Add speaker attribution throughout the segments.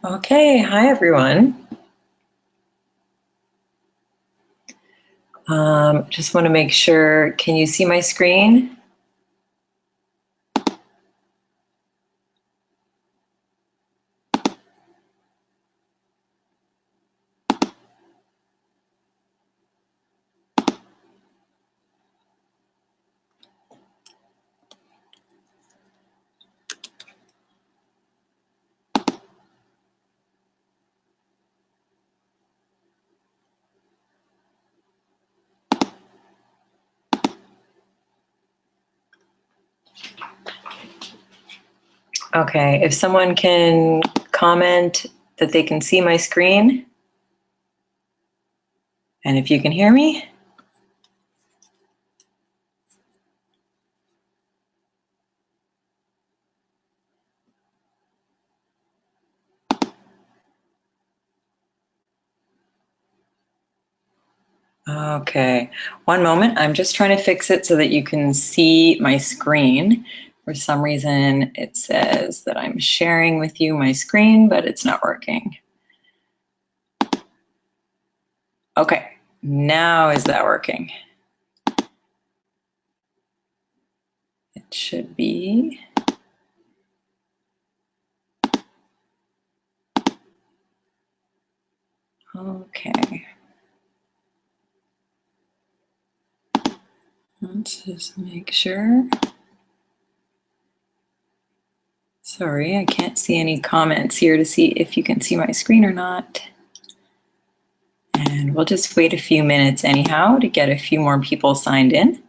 Speaker 1: Okay, hi everyone. Just want to make sure, can you see my screen? Okay, if someone can comment that they can see my screen, and if you can hear me. Okay, one moment. I'm just trying to fix it so that you can see my screen. For some reason, it says that I'm sharing with you my screen, but it's not working. Okay, now is that working? It should be. Okay. Let's just make sure. Sorry, I can't see any comments here to see if you can see my screen or not. And we'll just wait a few minutes anyhow to get a few more people signed in.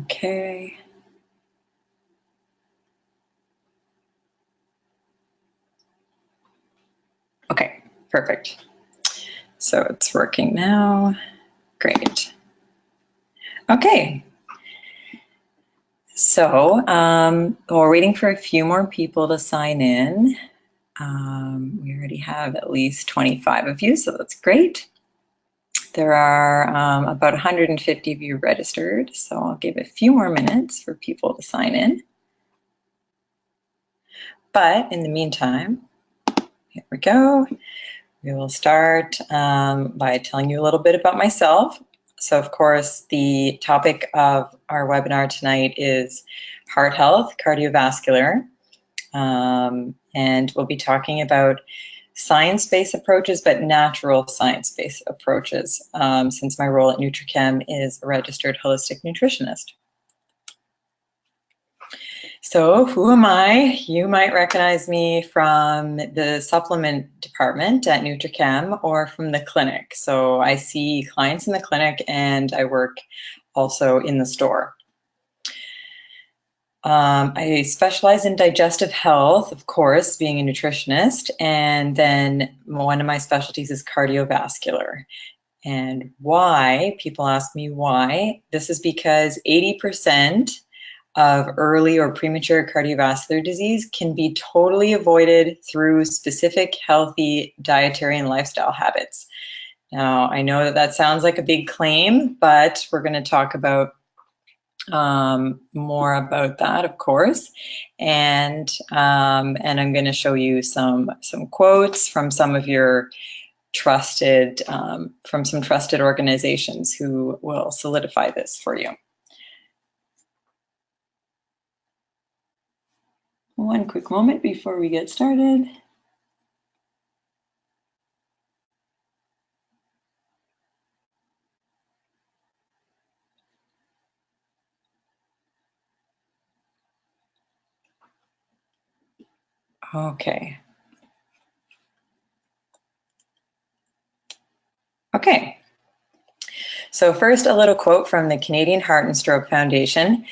Speaker 1: Okay. Okay, perfect. So it's working now. Great. Okay. So we're waiting for a few more people to sign in. We already have at least 25 of you, so that's great. There are about 150 of you registered, so I'll give a few more minutes for people to sign in. But in the meantime, here we go. We will start by telling you a little bit about myself. So of course, the topic of our webinar tonight is heart health, cardiovascular, and we'll be talking about science-based approaches, but natural science-based approaches, since my role at NutriChem is a registered holistic nutritionist. So who am I? You might recognize me from the supplement department at NutriChem or from the clinic. So I see clients in the clinic and I work also in the store. I specialize in digestive health, of course, being a nutritionist, and then one of my specialties is cardiovascular. And why? People ask me why. This is because 80% of early or premature cardiovascular disease can be totally avoided through specific healthy dietary and lifestyle habits. Now, I know that that sounds like a big claim, but we're going to talk about more about that, of course, and I'm going to show you some quotes from some of your trusted, from some trusted organizations who will solidify this for you. One quick moment before we get started. Okay. Okay. So first, a little quote from the Canadian Heart and Stroke Foundation,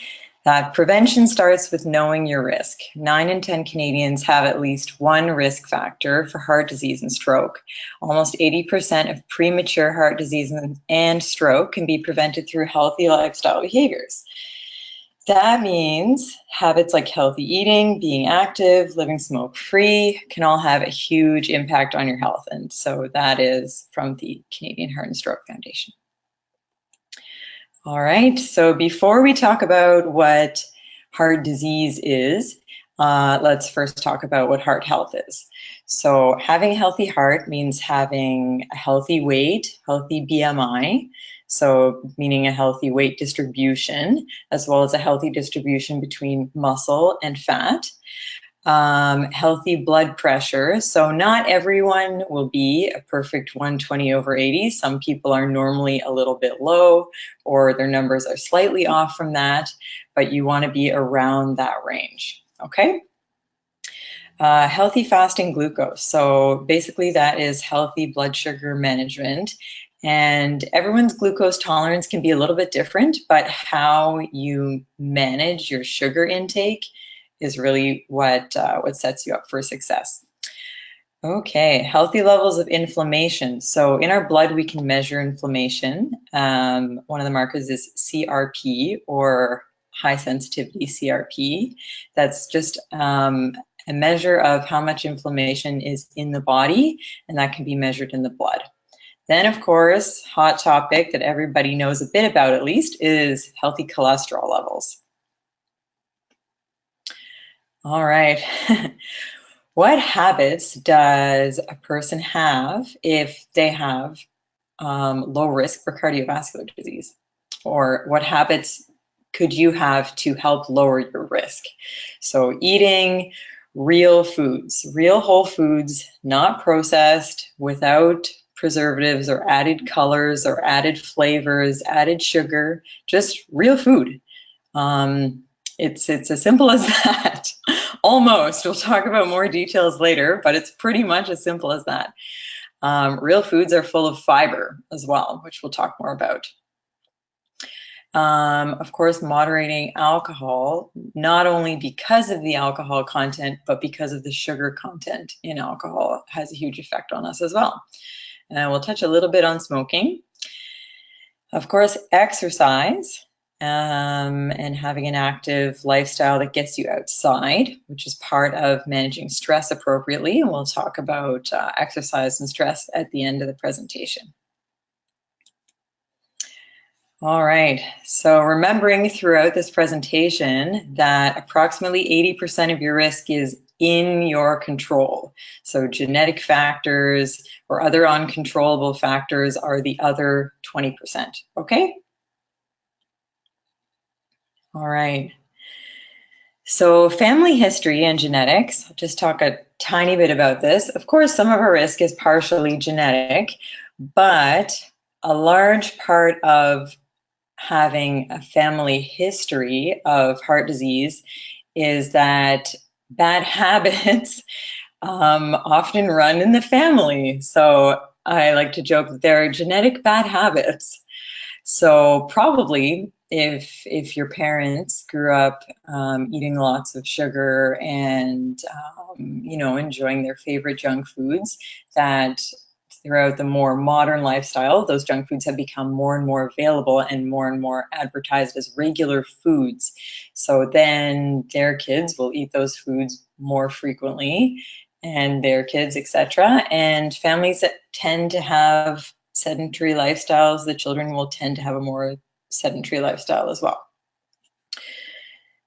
Speaker 1: that prevention starts with knowing your risk. 9 in 10 Canadians have at least one risk factor for heart disease and stroke. Almost 80% of premature heart disease and stroke can be prevented through healthy lifestyle behaviors. That means habits like healthy eating, being active, living smoke-free can all have a huge impact on your health. And so that is from the Canadian Heart and Stroke Foundation. All right, so before we talk about what heart disease is, let's first talk about what heart health is. So having a healthy heart means having a healthy weight, healthy BMI, so meaning a healthy weight distribution, as well as a healthy distribution between muscle and fat. Healthy blood pressure. So not everyone will be a perfect 120/80. Some people are normally a little bit low, or their numbers are slightly off from that, but you want to be around that range, okay? Healthy fasting glucose. So basically that is healthy blood sugar management. And everyone's glucose tolerance can be a little bit different, but how you manage your sugar intake is really what sets you up for success. Okay, healthy levels of inflammation. So in our blood, we can measure inflammation. One of the markers is CRP, or high sensitivity CRP. That's just a measure of how much inflammation is in the body, and that can be measured in the blood. Then, of course, hot topic that everybody knows a bit about at least is healthy cholesterol levels. All right. What habits does a person have if they have low risk for cardiovascular disease? Or what habits could you have to help lower your risk? So eating real foods, real whole foods, not processed, without preservatives or added colors or added flavors, added sugar, just real food. It's as simple as that. Almost. We'll talk about more details later, but it's pretty much as simple as that. Real foods are full of fiber as well, which we'll talk more about. Of course, moderating alcohol, not only because of the alcohol content, but because of the sugar content in alcohol, has a huge effect on us as well. And we'll touch a little bit on smoking. Of course, exercise. And having an active lifestyle that gets you outside, which is part of managing stress appropriately. And we'll talk about exercise and stress at the end of the presentation. All right, so remembering throughout this presentation that approximately 80% of your risk is in your control. So genetic factors or other uncontrollable factors are the other 20%, okay? All right. So family history and genetics, I'll just talk a tiny bit about this. Of course, some of our risk is partially genetic, but a large part of having a family history of heart disease is that bad habits often run in the family. So I like to joke that there are genetic bad habits. So probably if your parents grew up eating lots of sugar and enjoying their favorite junk foods, that throughout the more modern lifestyle, those junk foods have become more and more available and more advertised as regular foods. So then their kids will eat those foods more frequently, and their kids, etc. And families that tend to have sedentary lifestyles, the children will tend to have a more sedentary lifestyle as well.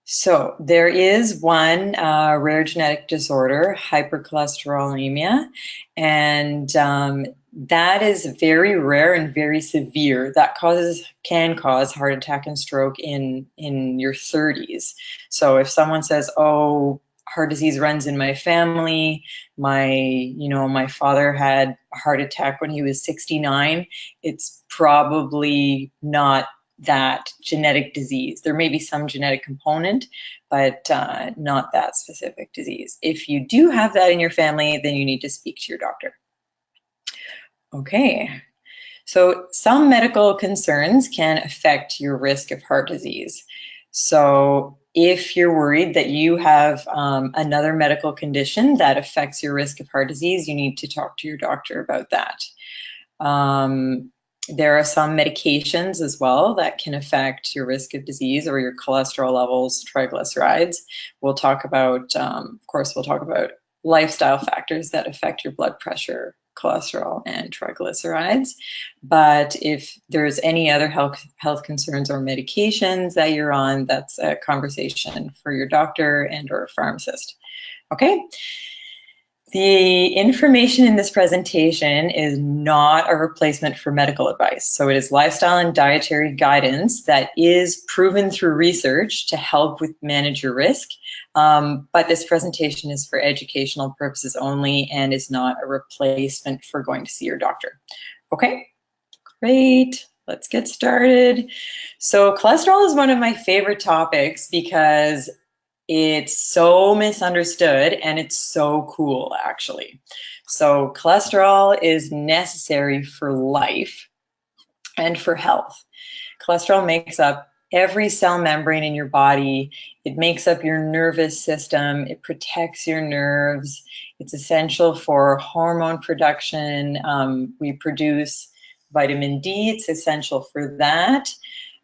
Speaker 1: So there is one rare genetic disorder, hypercholesterolemia, and that is very rare and very severe. That can cause heart attack and stroke in your 30s. So if someone says, "Oh, heart disease runs in my family. My father had a heart attack when he was 69," it's probably not that genetic disease. There may be some genetic component, but not that specific disease. If you do have that in your family, then you need to speak to your doctor. Okay, so some medical concerns can affect your risk of heart disease. So if you're worried that you have another medical condition that affects your risk of heart disease, you need to talk to your doctor about that. There are some medications as well that can affect your risk of disease or your cholesterol levels, triglycerides. We'll talk about, of course, we'll talk about lifestyle factors that affect your blood pressure, cholesterol and triglycerides. But if there's any other health concerns or medications that you're on, that's a conversation for your doctor and or pharmacist. Okay. The information in this presentation is not a replacement for medical advice. So it is lifestyle and dietary guidance that is proven through research to help with manage your risk. But this presentation is for educational purposes only and is not a replacement for going to see your doctor. Okay, great. Let's get started. So cholesterol is one of my favorite topics because it's so misunderstood and it's so cool, actually. So cholesterol is necessary for life and for health. Cholesterol makes up every cell membrane in your body. It makes up your nervous system. It protects your nerves. It's essential for hormone production. We produce vitamin D. It's essential for that.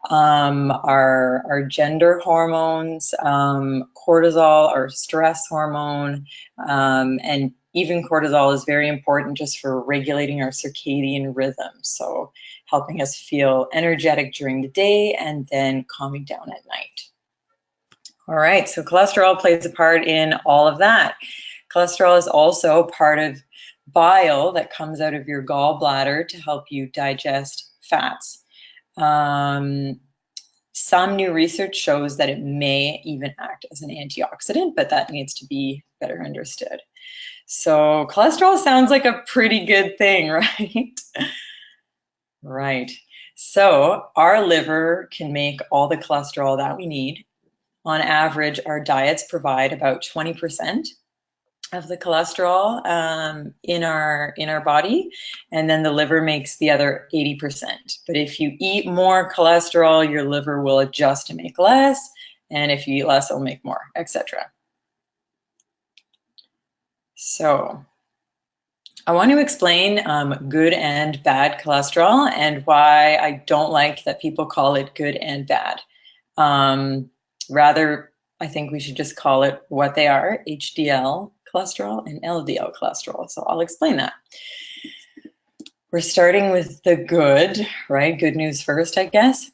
Speaker 1: Our gender hormones, cortisol, our stress hormone, and even cortisol is very important just for regulating our circadian rhythm. So helping us feel energetic during the day and then calming down at night. All right, so cholesterol plays a part in all of that. Cholesterol is also part of bile that comes out of your gallbladder to help you digest fats. Some new research shows that it may even act as an antioxidant, but that needs to be better understood. So cholesterol sounds like a pretty good thing, right? Right. So our liver can make all the cholesterol that we need. On average, our diets provide about 20% of the cholesterol in our body, and then the liver makes the other 80%. But if you eat more cholesterol, your liver will adjust to make less, and if you eat less, it'll make more, etc. So I want to explain good and bad cholesterol and why I don't like that people call it good and bad. Rather, I think we should just call it what they are: HDL cholesterol and LDL cholesterol. So I'll explain that. We're starting with the good, right? Good news first, I guess.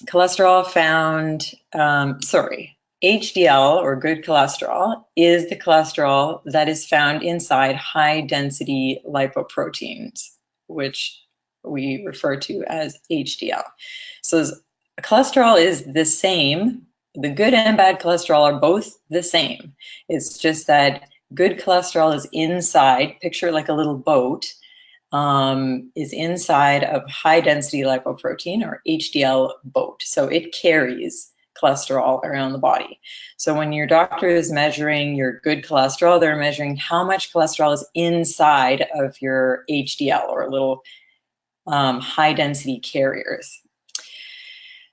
Speaker 1: Cholesterol found, HDL, or good cholesterol, is the cholesterol that is found inside high-density lipoproteins, which we refer to as HDL. So cholesterol is the same. The good and bad cholesterol are both the same. It's just that good cholesterol is inside, picture like a little boat, is inside of high-density lipoprotein, or HDL boat. So it carries cholesterol around the body. So when your doctor is measuring your good cholesterol, they're measuring how much cholesterol is inside of your HDL, or little high-density carriers.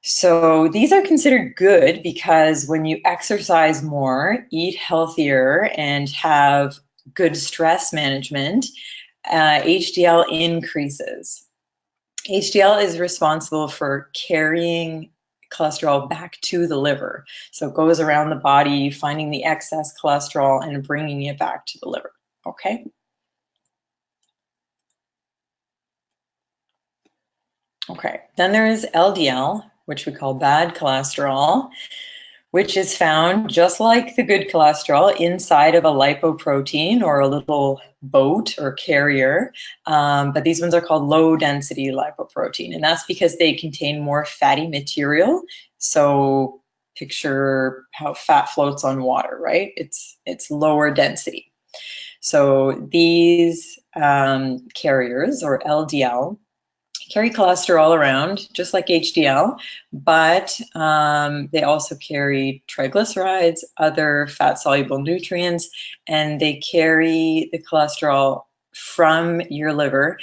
Speaker 1: So these are considered good because when you exercise more, eat healthier, and have good stress management, HDL increases. HDL is responsible for carrying cholesterol back to the liver. So it goes around the body, finding the excess cholesterol and bringing it back to the liver, okay? Okay, then there is LDL, which we call bad cholesterol, which is found just like the good cholesterol inside of a lipoprotein, or a little boat or carrier. But these ones are called low density lipoprotein, and that's because they contain more fatty material. So picture how fat floats on water, right? It's lower density. So these carriers, or LDL, carry cholesterol around just like HDL, but they also carry triglycerides, other fat-soluble nutrients, and they carry the cholesterol from your liver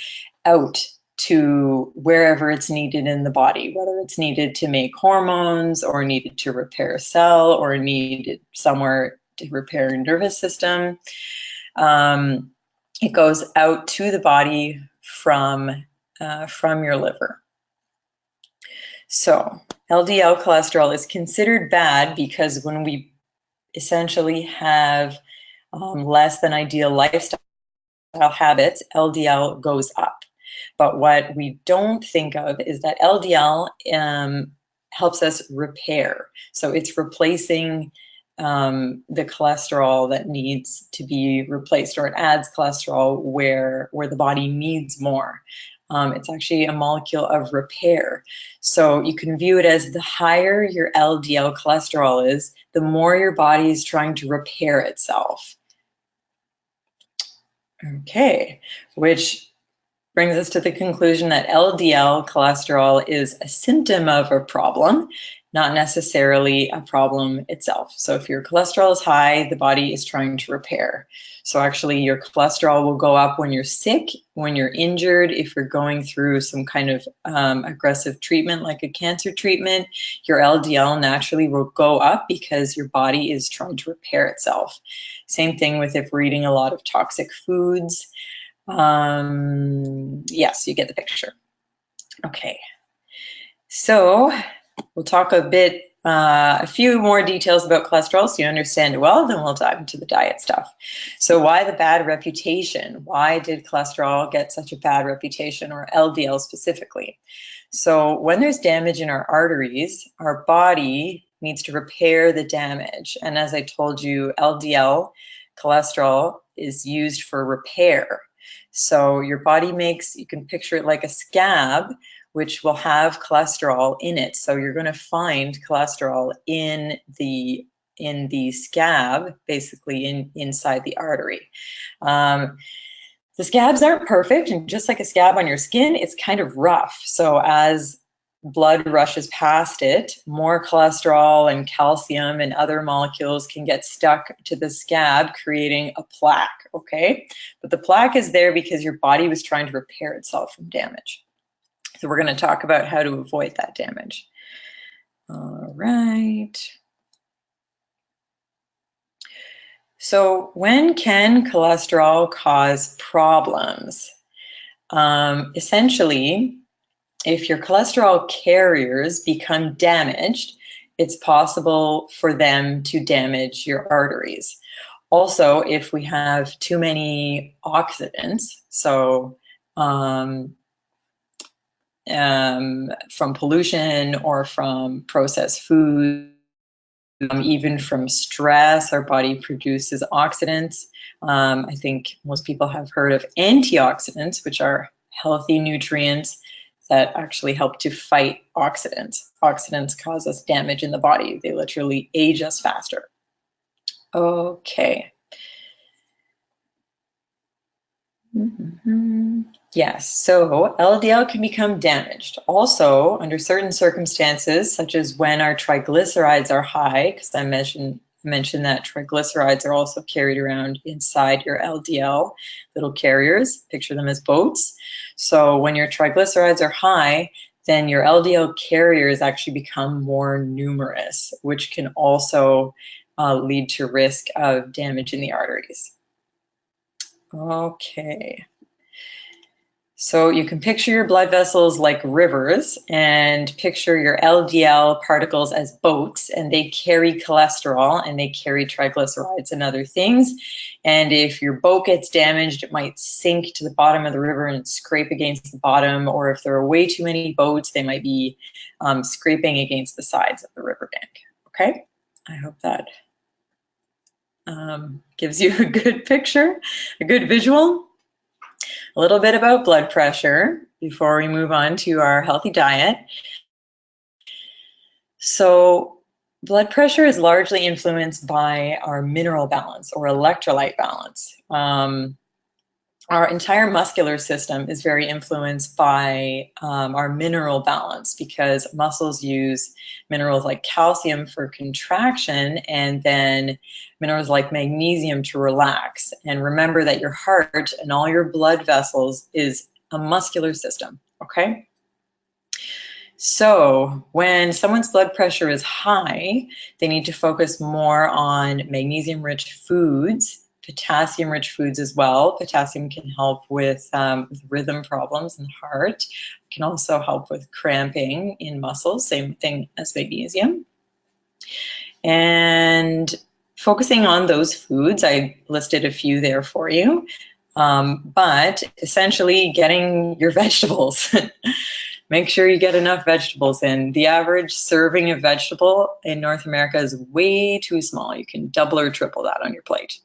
Speaker 1: out to wherever it's needed in the body, whether it's needed to make hormones, or needed to repair a cell, or needed somewhere to repair your nervous system. It goes out to the body from your liver. So LDL cholesterol is considered bad because when we essentially have less than ideal lifestyle habits, LDL goes up. But what we don't think of is that LDL helps us repair. So it's replacing the cholesterol that needs to be replaced, or it adds cholesterol where the body needs more. It's actually a molecule of repair. So you can view it as the higher your LDL cholesterol is, the more your body is trying to repair itself. Okay, which brings us to the conclusion that LDL cholesterol is a symptom of a problem, not necessarily a problem itself. So if your cholesterol is high, the body is trying to repair. So actually your cholesterol will go up when you're sick, when you're injured, if you're going through some kind of aggressive treatment like a cancer treatment, your LDL naturally will go up because your body is trying to repair itself. Same thing with if we're eating a lot of toxic foods. Yes, you get the picture. Okay, so we'll talk a few more details about cholesterol so you understand it well, then we'll dive into the diet stuff. So why the bad reputation? Why did cholesterol get such a bad reputation, or LDL specifically? So when there's damage in our arteries, our body needs to repair the damage. And as I told you, LDL cholesterol is used for repair. So your body makes, you can picture it like a scab, which will have cholesterol in it. So you're going to find cholesterol in the scab, basically inside the artery. The scabs aren't perfect, and just like a scab on your skin, it's kind of rough. So as blood rushes past it, more cholesterol and calcium and other molecules can get stuck to the scab, creating a plaque, okay? But the plaque is there because your body was trying to repair itself from damage. So we're going to talk about how to avoid that damage. All right. So when can cholesterol cause problems? Essentially, if your cholesterol carriers become damaged, it's possible for them to damage your arteries. Also, if we have too many oxidants, so from pollution or from processed food, even from stress, our body produces oxidants. I think most people have heard of antioxidants, which are healthy nutrients that actually help to fight oxidants. Oxidants cause us damage in the body. They literally age us faster. Okay. Yes, so LDL can become damaged. Also, under certain circumstances, such as when our triglycerides are high, because I mentioned that triglycerides are also carried around inside your LDL, little carriers, picture them as boats. So when your triglycerides are high, then your LDL carriers actually become more numerous, which can also lead to risk of damage in the arteries. Okay. So you can picture your blood vessels like rivers, and picture your LDL particles as boats, and they carry cholesterol and they carry triglycerides and other things. And if your boat gets damaged, it might sink to the bottom of the river and scrape against the bottom, or if there are way too many boats, they might be scraping against the sides of the riverbank. Okay, I hope that gives you a good picture, a good visual. A little bit about blood pressure before we move on to our healthy diet. So blood pressure is largely influenced by our mineral balance or electrolyte balance. Our entire muscular system is very influenced by our mineral balance, because muscles use minerals like calcium for contraction and then minerals like magnesium to relax. And remember that your heart and all your blood vessels is a muscular system, okay? So when someone's blood pressure is high, they need to focus more on magnesium-rich foods, potassium-rich foods as well. Potassium can help with rhythm problems in the heart. It can also help with cramping in muscles, same thing as magnesium. And focusing on those foods, I listed a few there for you. But essentially getting your vegetables. Make sure you get enough vegetables in. The average serving of vegetable in North America is way too small. You can double or triple that on your plate.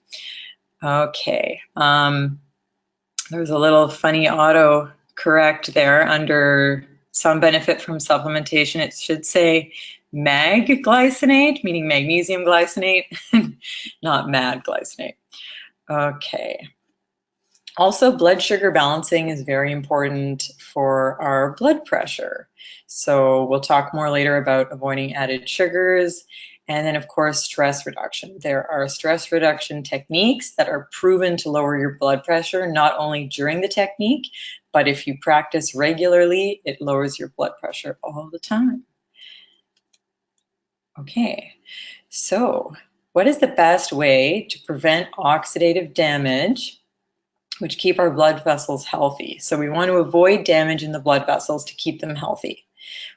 Speaker 1: Okay. There was a little funny auto correct there under some benefit from supplementation. It should say mag glycinate, meaning magnesium glycinate, not mad glycinate. Okay. Also, blood sugar balancing is very important for our blood pressure. So we'll talk more later about avoiding added sugars. And then, of course, stress reduction. There are stress reduction techniques that are proven to lower your blood pressure, not only during the technique, but if you practice regularly, it lowers your blood pressure all the time. Okay, so what is the best way to prevent oxidative damage, which keep our blood vessels healthy? So we want to avoid damage in the blood vessels to keep them healthy.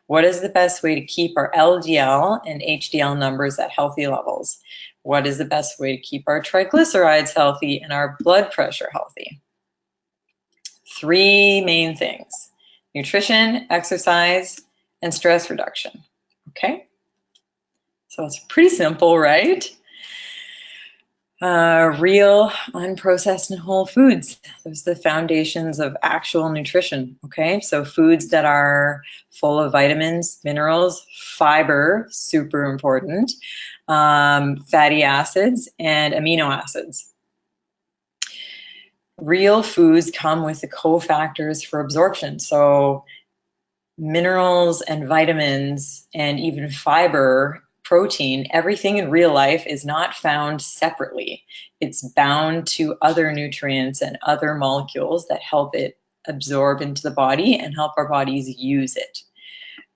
Speaker 1: What is the best way to keep our LDL and HDL numbers at healthy levels? What is the best way to keep our triglycerides healthy and our blood pressure healthy? Three main things: nutrition, exercise, and stress reduction. Okay? So it's pretty simple, right? Real, unprocessed, and whole foods. Those are the foundations of actual nutrition, okay? So foods that are full of vitamins, minerals, fiber, super important, fatty acids, and amino acids. Real foods come with the cofactors for absorption. So minerals and vitamins and even fiber, protein, everything in real life is not found separately. It's bound to other nutrients and other molecules that help it absorb into the body and help our bodies use it.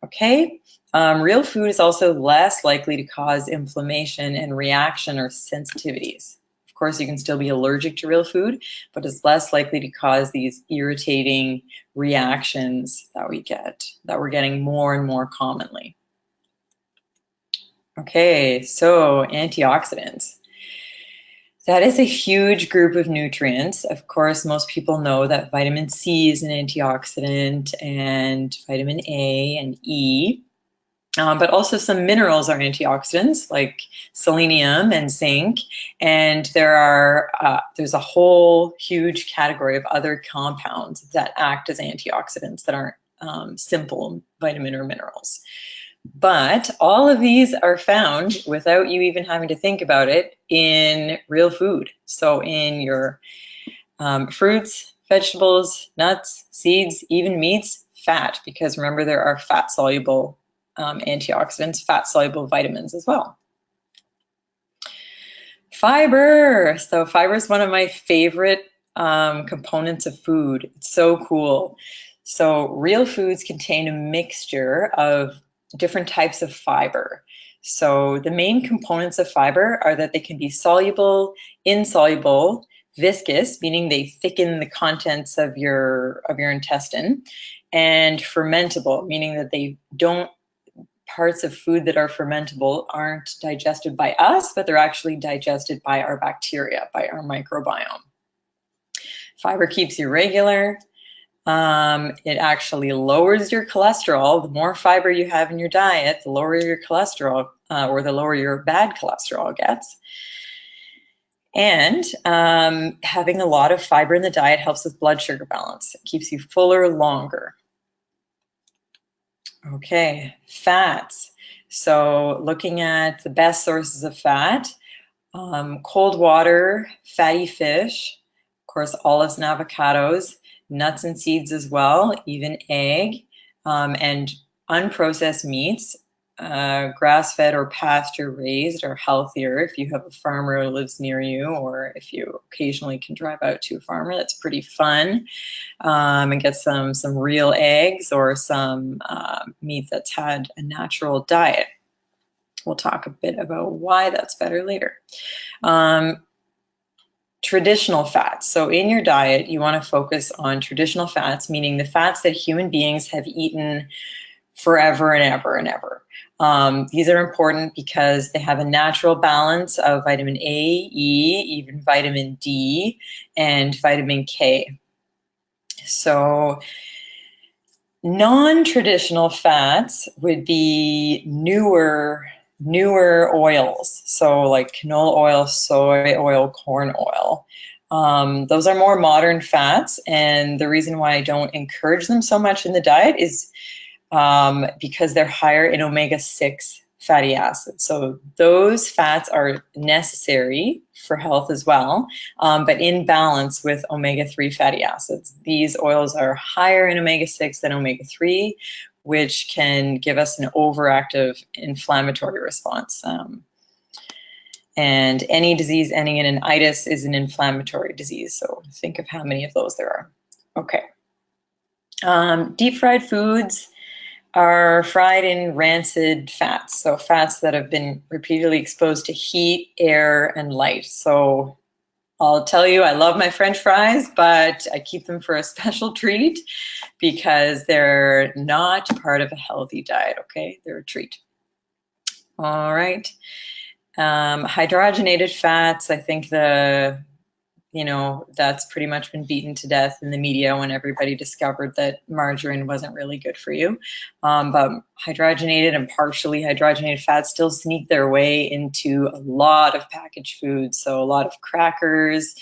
Speaker 1: Okay? Real food is also less likely to cause inflammation and reaction or sensitivities. Of course, you can still be allergic to real food, but it's less likely to cause these irritating reactions that we're getting more and more commonly. Okay, so antioxidants. That is a huge group of nutrients. Of course, most people know that vitamin C is an antioxidant, and vitamin A and E. But also some minerals are antioxidants, like selenium and zinc. And there's a whole huge category of other compounds that act as antioxidants that aren't simple vitamin or minerals. But all of these are found without you even having to think about it in real food. So in your fruits, vegetables, nuts, seeds, even meats, fat, because remember there are fat-soluble antioxidants, fat-soluble vitamins as well. Fiber. So fiber is one of my favorite components of food. It's so cool. So real foods contain a mixture of different types of fiber. So the main components of fiber are that they can be soluble, insoluble, viscous, meaning they thicken the contents of your intestine, and fermentable, meaning that parts of food that are fermentable aren't digested by us, but they're actually digested by our bacteria, by our microbiome. Fiber keeps you regular. It actually lowers your cholesterol. The more fiber you have in your diet, the lower your cholesterol, or the lower your bad cholesterol gets. And having a lot of fiber in the diet helps with blood sugar balance. It keeps you fuller longer. Okay, fats. So looking at the best sources of fat, cold water, fatty fish, of course, olives and avocados, nuts and seeds as well, even egg, and unprocessed meats, grass-fed or pasture-raised are healthier if you have a farmer who lives near you, or if you occasionally can drive out to a farmer. That's pretty fun, and get some real eggs or some meat that's had a natural diet. We'll talk a bit about why that's better later. Traditional fats. So in your diet, you want to focus on traditional fats, meaning the fats that human beings have eaten forever and ever and ever. These are important because they have a natural balance of vitamin A, E, even vitamin D, and vitamin K. So non-traditional fats would be newer oils. So like canola oil, soy oil, corn oil. Those are more modern fats, and the reason why I don't encourage them so much in the diet is because they're higher in omega-6 fatty acids. So those fats are necessary for health as well, but in balance with omega-3 fatty acids. These oils are higher in omega-6 than omega-3, which can give us an overactive inflammatory response. And any disease ending in an itis is an inflammatory disease. So think of how many of those there are. Okay. Deep fried foods are fried in rancid fats, so fats that have been repeatedly exposed to heat, air, and light. So I'll tell you, I love my French fries, but I keep them for a special treat because they're not part of a healthy diet, okay? They're a treat. All right. Hydrogenated fats, I think that's pretty much been beaten to death in the media when everybody discovered that margarine wasn't really good for you. But hydrogenated and partially hydrogenated fats still sneak their way into a lot of packaged foods. So a lot of crackers,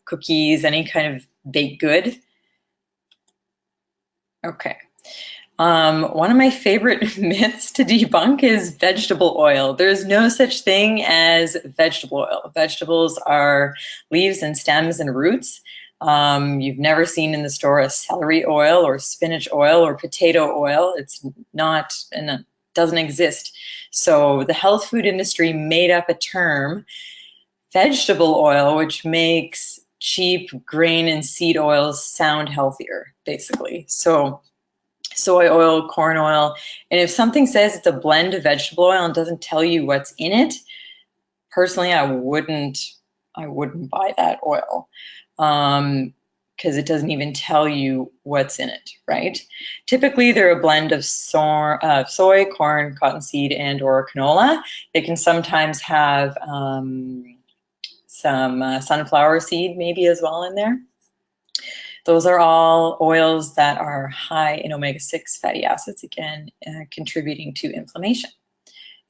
Speaker 1: cookies, any kind of baked good. Okay. One of my favorite myths to debunk is vegetable oil. There's no such thing as vegetable oil. Vegetables are leaves and stems and roots. You've never seen in the store a celery oil or spinach oil or potato oil. It's not, and it doesn't exist. So the health food industry made up a term, vegetable oil, which makes cheap grain and seed oils sound healthier, basically. So soy oil, corn oil, and if something says it's a blend of vegetable oil and doesn't tell you what's in it, personally, I wouldn't buy that oil because it doesn't even tell you what's in it, right? Typically, they're a blend of soy, corn, cottonseed, and or canola. They can sometimes have some sunflower seed maybe as well in there. Those are all oils that are high in omega-6 fatty acids, again, contributing to inflammation,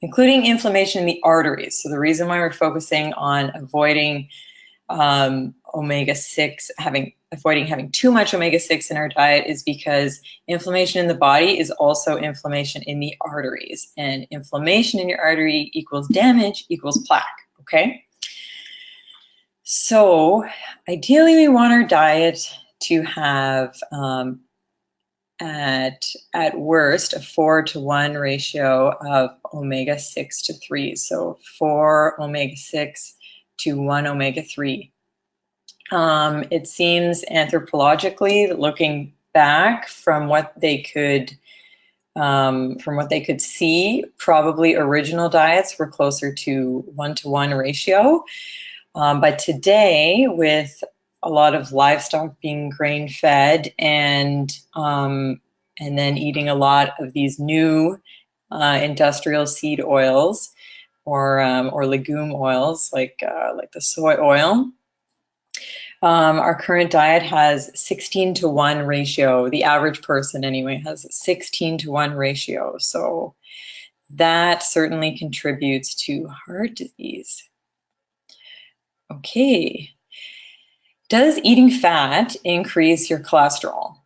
Speaker 1: including inflammation in the arteries. So the reason why we're focusing on avoiding omega-6, avoiding having too much omega-6 in our diet is because inflammation in the body is also inflammation in the arteries. And inflammation in your artery equals damage equals plaque, okay? So ideally we want our diet to have at worst a 4-to-1 ratio of omega-6 to 3. So 4 omega-6 to 1 omega-3. It seems anthropologically, looking back from what they could see, probably original diets were closer to 1-to-1 ratio. But today, with a lot of livestock being grain-fed and then eating a lot of these new industrial seed oils or legume oils like the soy oil, our current diet has 16-to-1 ratio. The average person, anyway, has a 16-to-1 ratio. So that certainly contributes to heart disease. Okay. Does eating fat increase your cholesterol?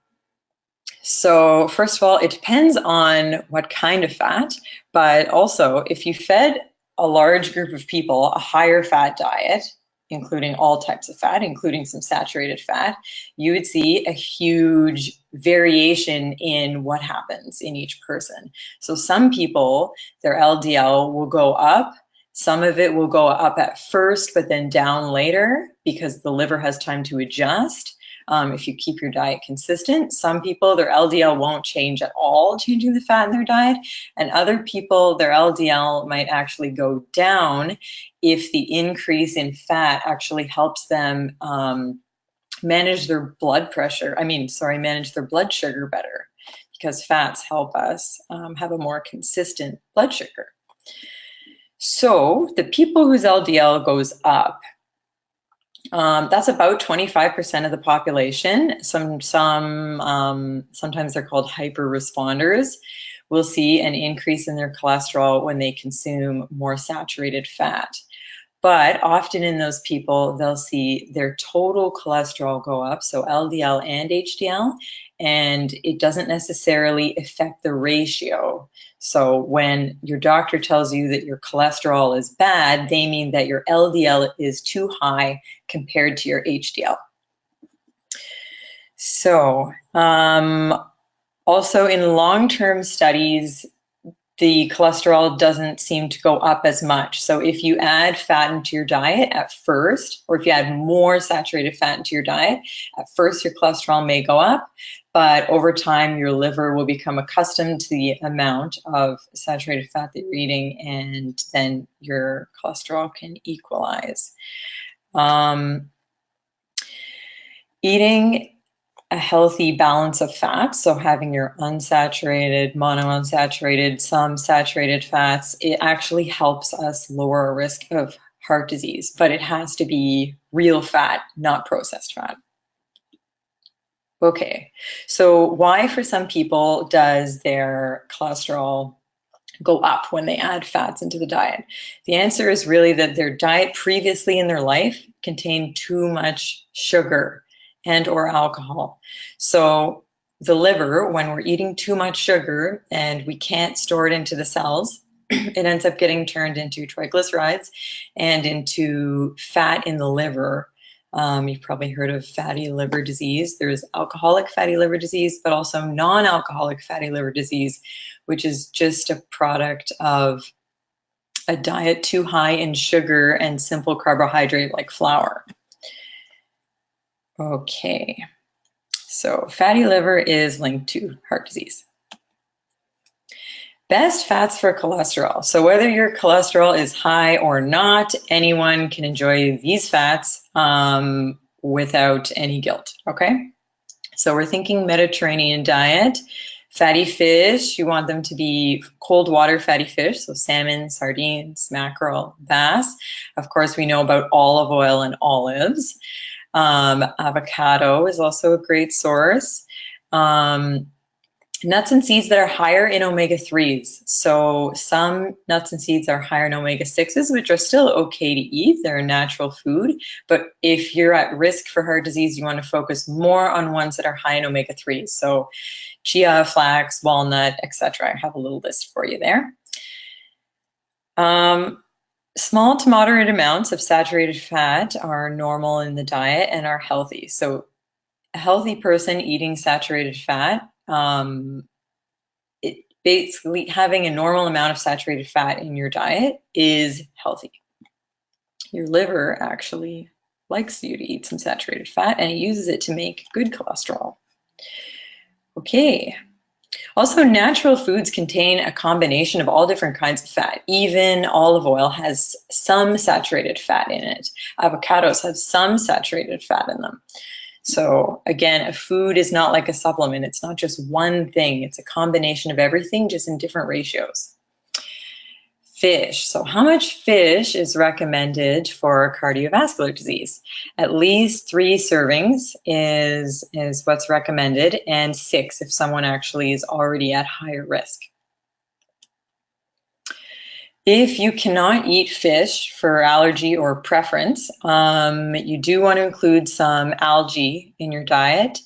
Speaker 1: So first of all, it depends on what kind of fat, but also if you fed a large group of people a higher fat diet, including all types of fat, including some saturated fat, you would see a huge variation in what happens in each person. So some people, their LDL will go up. Some of it will go up at first, but then down later because the liver has time to adjust. If you keep your diet consistent, some people, their LDL won't change at all, changing the fat in their diet. And other people, their LDL might actually go down if the increase in fat actually helps them manage their blood pressure. Manage their blood sugar better. because fats help us have a more consistent blood sugar. So the people whose LDL goes up, that's about 25% of the population. Sometimes they're called hyper responders. Will see an increase in their cholesterol when they consume more saturated fat. But often in those people, they'll see their total cholesterol go up, so LDL and HDL, and it doesn't necessarily affect the ratio. So when your doctor tells you that your cholesterol is bad, they mean that your LDL is too high compared to your HDL. So also in long-term studies, the cholesterol doesn't seem to go up as much. So if you add fat into your diet at first, or if you add more saturated fat into your diet, at first your cholesterol may go up, but over time your liver will become accustomed to the amount of saturated fat that you're eating, and then your cholesterol can equalize. Eating a healthy balance of fats, so having your unsaturated, monounsaturated, some saturated fats, it actually helps us lower our risk of heart disease, but it has to be real fat, not processed fat. Okay, so why for some people does their cholesterol go up when they add fats into the diet? The answer is really that their diet previously in their life contained too much sugar and or alcohol. So the liver, when we're eating too much sugar and we can't store it into the cells, it ends up getting turned into triglycerides and into fat in the liver. You've probably heard of fatty liver disease. There's alcoholic fatty liver disease, but also non-alcoholic fatty liver disease, which is just a product of a diet too high in sugar and simple carbohydrate like flour. Okay, so fatty liver is linked to heart disease. Best fats for cholesterol. So whether your cholesterol is high or not, anyone can enjoy these fats without any guilt, okay? So we're thinking Mediterranean diet. Fatty fish, you want them to be cold water fatty fish, so salmon, sardines, mackerel, bass. Of course, we know about olive oil and olives. Avocado is also a great source. Nuts and seeds that are higher in omega-3s. So some nuts and seeds are higher in omega-6s, which are still okay to eat. They're a natural food. But if you're at risk for heart disease, you want to focus more on ones that are high in omega-3s. So chia, flax, walnut, etc. I have a little list for you there. Small to moderate amounts of saturated fat are normal in the diet and are healthy. So a healthy person eating saturated fat, basically having a normal amount of saturated fat in your diet is healthy. Your liver actually likes you to eat some saturated fat, and it uses it to make good cholesterol. Okay. Also, natural foods contain a combination of all different kinds of fat. Even olive oil has some saturated fat in it. Avocados have some saturated fat in them. So again, a food is not like a supplement. It's not just one thing. It's a combination of everything, just in different ratios. Fish. So how much fish is recommended for cardiovascular disease? At least 3 servings is what's recommended, and 6 if someone actually is already at higher risk. If you cannot eat fish for allergy or preference, you do want to include some algae in your diet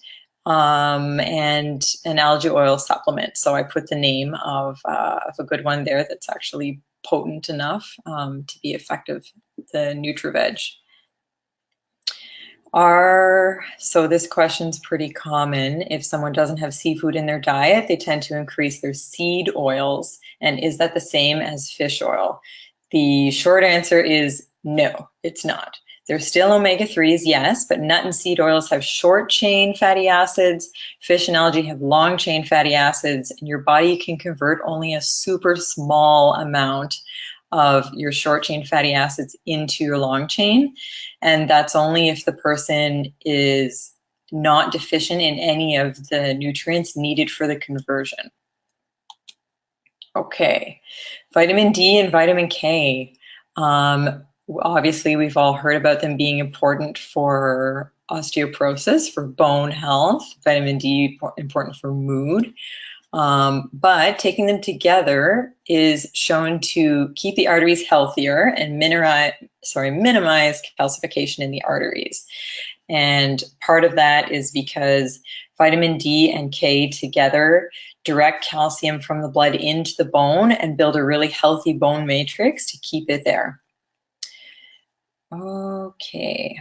Speaker 1: and an algae oil supplement. So I put the name of a good one there that's actually potent enough to be effective, the NutriVeg. So this question's pretty common. If someone doesn't have seafood in their diet, they tend to increase their seed oils. And is that the same as fish oil? The short answer is no, it's not. They're still omega-3s, yes, but nut and seed oils have short-chain fatty acids. Fish and algae have long-chain fatty acids, and your body can convert only a super small amount of your short-chain fatty acids into your long-chain. And that's only if the person is not deficient in any of the nutrients needed for the conversion. Okay, vitamin D and vitamin K. Obviously, we've all heard about them being important for osteoporosis, for bone health. Vitamin D important for mood. But taking them together is shown to keep the arteries healthier and minimize calcification in the arteries. And part of that is because vitamin D and K together direct calcium from the blood into the bone and build a really healthy bone matrix to keep it there. Okay.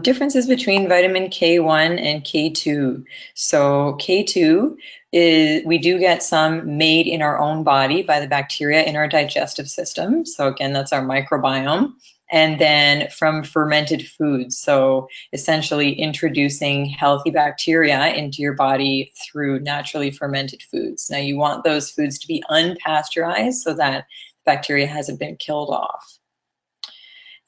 Speaker 1: Differences between vitamin K1 and K2. So K2 is, we do get some made in our own body by the bacteria in our digestive system. So again, that's our microbiome. And then from fermented foods. So essentially introducing healthy bacteria into your body through naturally fermented foods. Now you want those foods to be unpasteurized so that bacteria hasn't been killed off.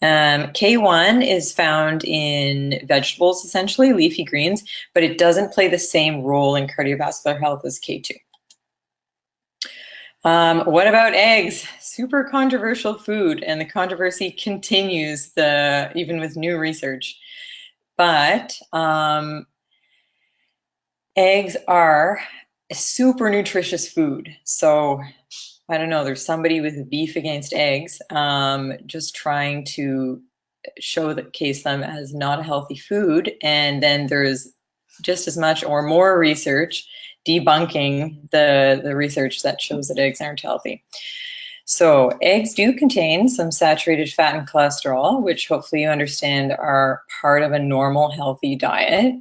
Speaker 1: K1 is found in vegetables, essentially, leafy greens, but it doesn't play the same role in cardiovascular health as K2. What about eggs? Super controversial food, and the controversy continues even with new research. But eggs are a super nutritious food. So I don't know, there's somebody with beef against eggs, just trying to showcase them as not a healthy food. And then there's just as much or more research debunking the research that shows that eggs aren't healthy. So eggs do contain some saturated fat and cholesterol, which hopefully you understand are part of a normal healthy diet.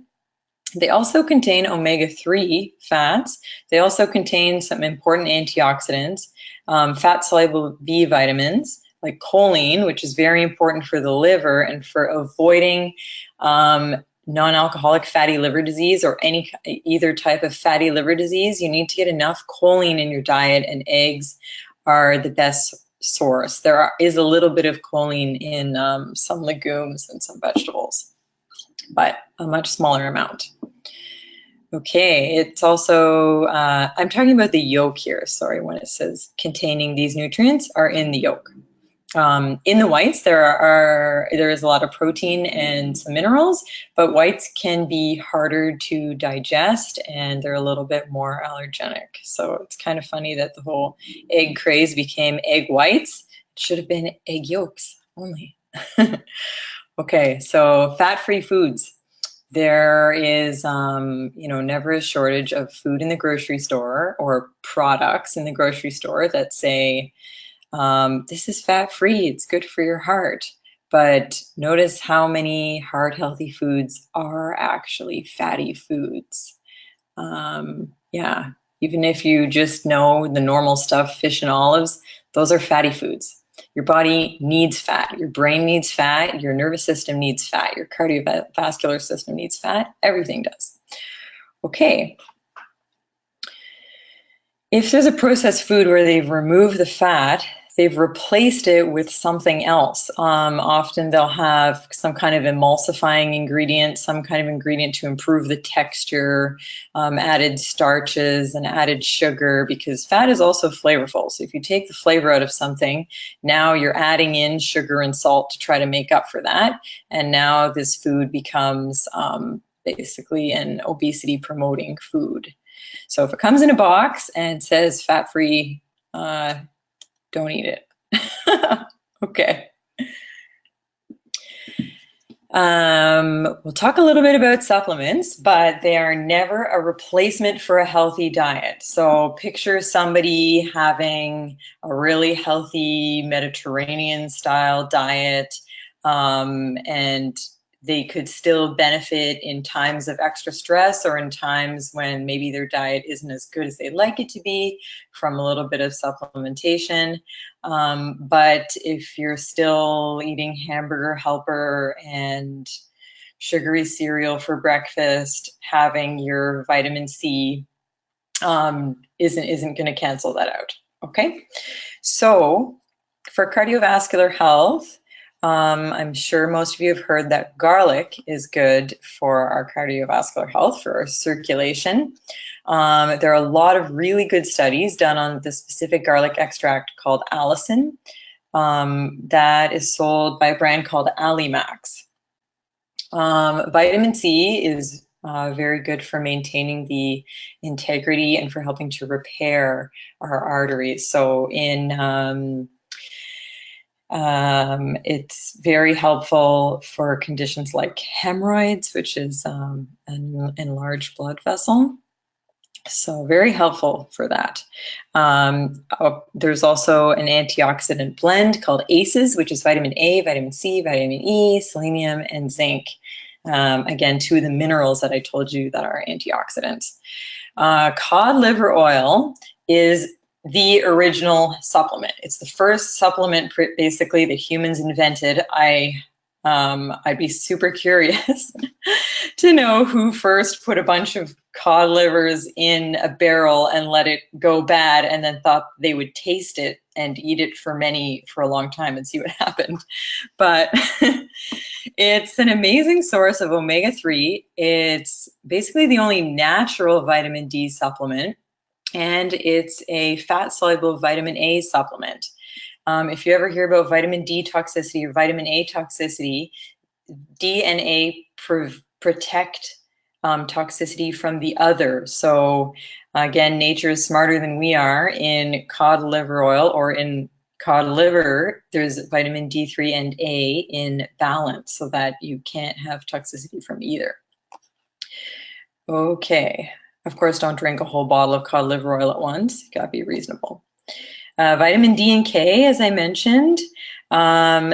Speaker 1: They also contain omega-3 fats. They also contain some important antioxidants, fat-soluble B vitamins like choline, which is very important for the liver and for avoiding non-alcoholic fatty liver disease or either type of fatty liver disease. You need to get enough choline in your diet, and eggs are the best source. There is a little bit of choline in some legumes and some vegetables, but a much smaller amount. Okay, it's also, I'm talking about the yolk here, sorry, when it says containing these nutrients are in the yolk. In the whites, there is a lot of protein and some minerals, but whites can be harder to digest and they're a little bit more allergenic. So it's kind of funny that the whole egg craze became egg whites. It should have been egg yolks only. Okay, so fat-free foods. There is, never a shortage of food in the grocery store or products in the grocery store that say, this is fat-free, it's good for your heart. But notice how many heart-healthy foods are actually fatty foods. Yeah, even if you just know the normal stuff, fish and olives, those are fatty foods. Your body needs fat, your brain needs fat, your nervous system needs fat, your cardiovascular system needs fat, everything does. Okay. If there's a processed food where they've removed the fat, they've replaced it with something else. Often they'll have some kind of emulsifying ingredient, some kind of ingredient to improve the texture, added starches and added sugar, because fat is also flavorful. So if you take the flavor out of something, now you're adding in sugar and salt to try to make up for that. And now this food becomes basically an obesity promoting food. So if it comes in a box and says fat-free, don't eat it. Okay. We'll talk a little bit about supplements, but they are never a replacement for a healthy diet. So picture somebody having a really healthy Mediterranean style diet, and they could still benefit in times of extra stress or in times when maybe their diet isn't as good as they'd like it to be from a little bit of supplementation. But if you're still eating hamburger helper and sugary cereal for breakfast, having your vitamin C isn't going to cancel that out. Okay, so for cardiovascular health, I'm sure most of you have heard that garlic is good for our cardiovascular health, for our circulation. There are a lot of really good studies done on the specific garlic extract called allicin that is sold by a brand called Allimax. Vitamin C is very good for maintaining the integrity and for helping to repair our arteries. So it's very helpful for conditions like hemorrhoids, which is an enlarged blood vessel. So very helpful for that. There's also an antioxidant blend called ACEs, which is vitamin A, vitamin C, vitamin E, selenium, and zinc. Again, two of the minerals that I told you that are antioxidants. Cod liver oil is the original supplement. It's the first supplement basically that humans invented. I'd be super curious to know who first put a bunch of cod livers in a barrel and let it go bad and then thought they would taste it and eat it for a long time and see what happened. But it's an amazing source of omega-3. It's basically the only natural vitamin D supplement, and it's a fat-soluble vitamin A supplement. If you ever hear about vitamin D toxicity or vitamin A toxicity, D and A protect toxicity from the other. So again, nature is smarter than we are. In cod liver oil or in cod liver, there's vitamin D3 and A in balance so that you can't have toxicity from either. Okay, of course, don't drink a whole bottle of cod liver oil at once. You gotta be reasonable. Vitamin D and K, as I mentioned,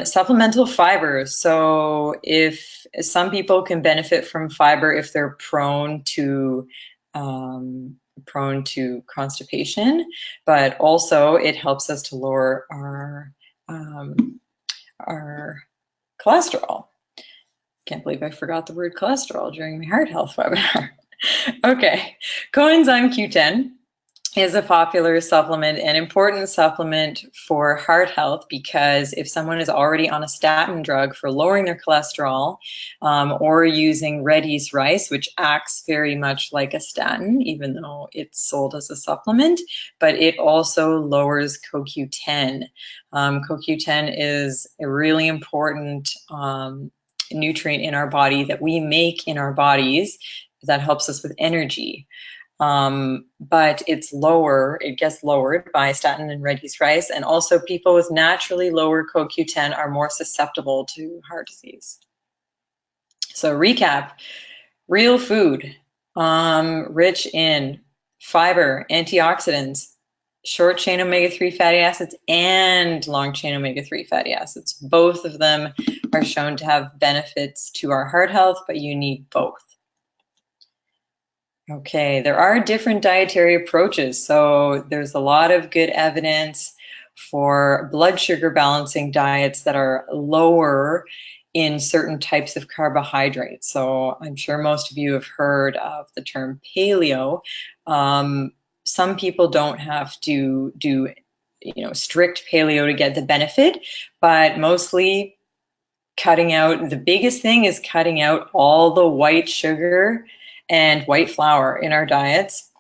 Speaker 1: supplemental fiber. So if some people can benefit from fiber if they're prone to constipation, but also it helps us to lower our cholesterol. Can't believe I forgot the word cholesterol during my heart health webinar. Okay, coenzyme Q10 is a popular supplement, an important supplement for heart health, because if someone is already on a statin drug for lowering their cholesterol, or using red yeast rice, which acts very much like a statin, even though it's sold as a supplement, but it also lowers CoQ10. CoQ10 is a really important nutrient in our body that we make in our bodies that helps us with energy. But it gets lowered by statin and red yeast rice, and also people with naturally lower CoQ10 are more susceptible to heart disease. So recap, real food, rich in fiber, antioxidants, short chain omega-3 fatty acids, and long chain omega-3 fatty acids. Both of them are shown to have benefits to our heart health, but you need both. Okay, there are different dietary approaches. So there's a lot of good evidence for blood sugar balancing diets that are lower in certain types of carbohydrates. So I'm sure most of you have heard of the term paleo. Some people don't have to do strict paleo to get the benefit, but mostly the biggest thing is cutting out all the white sugar and white flour in our diets.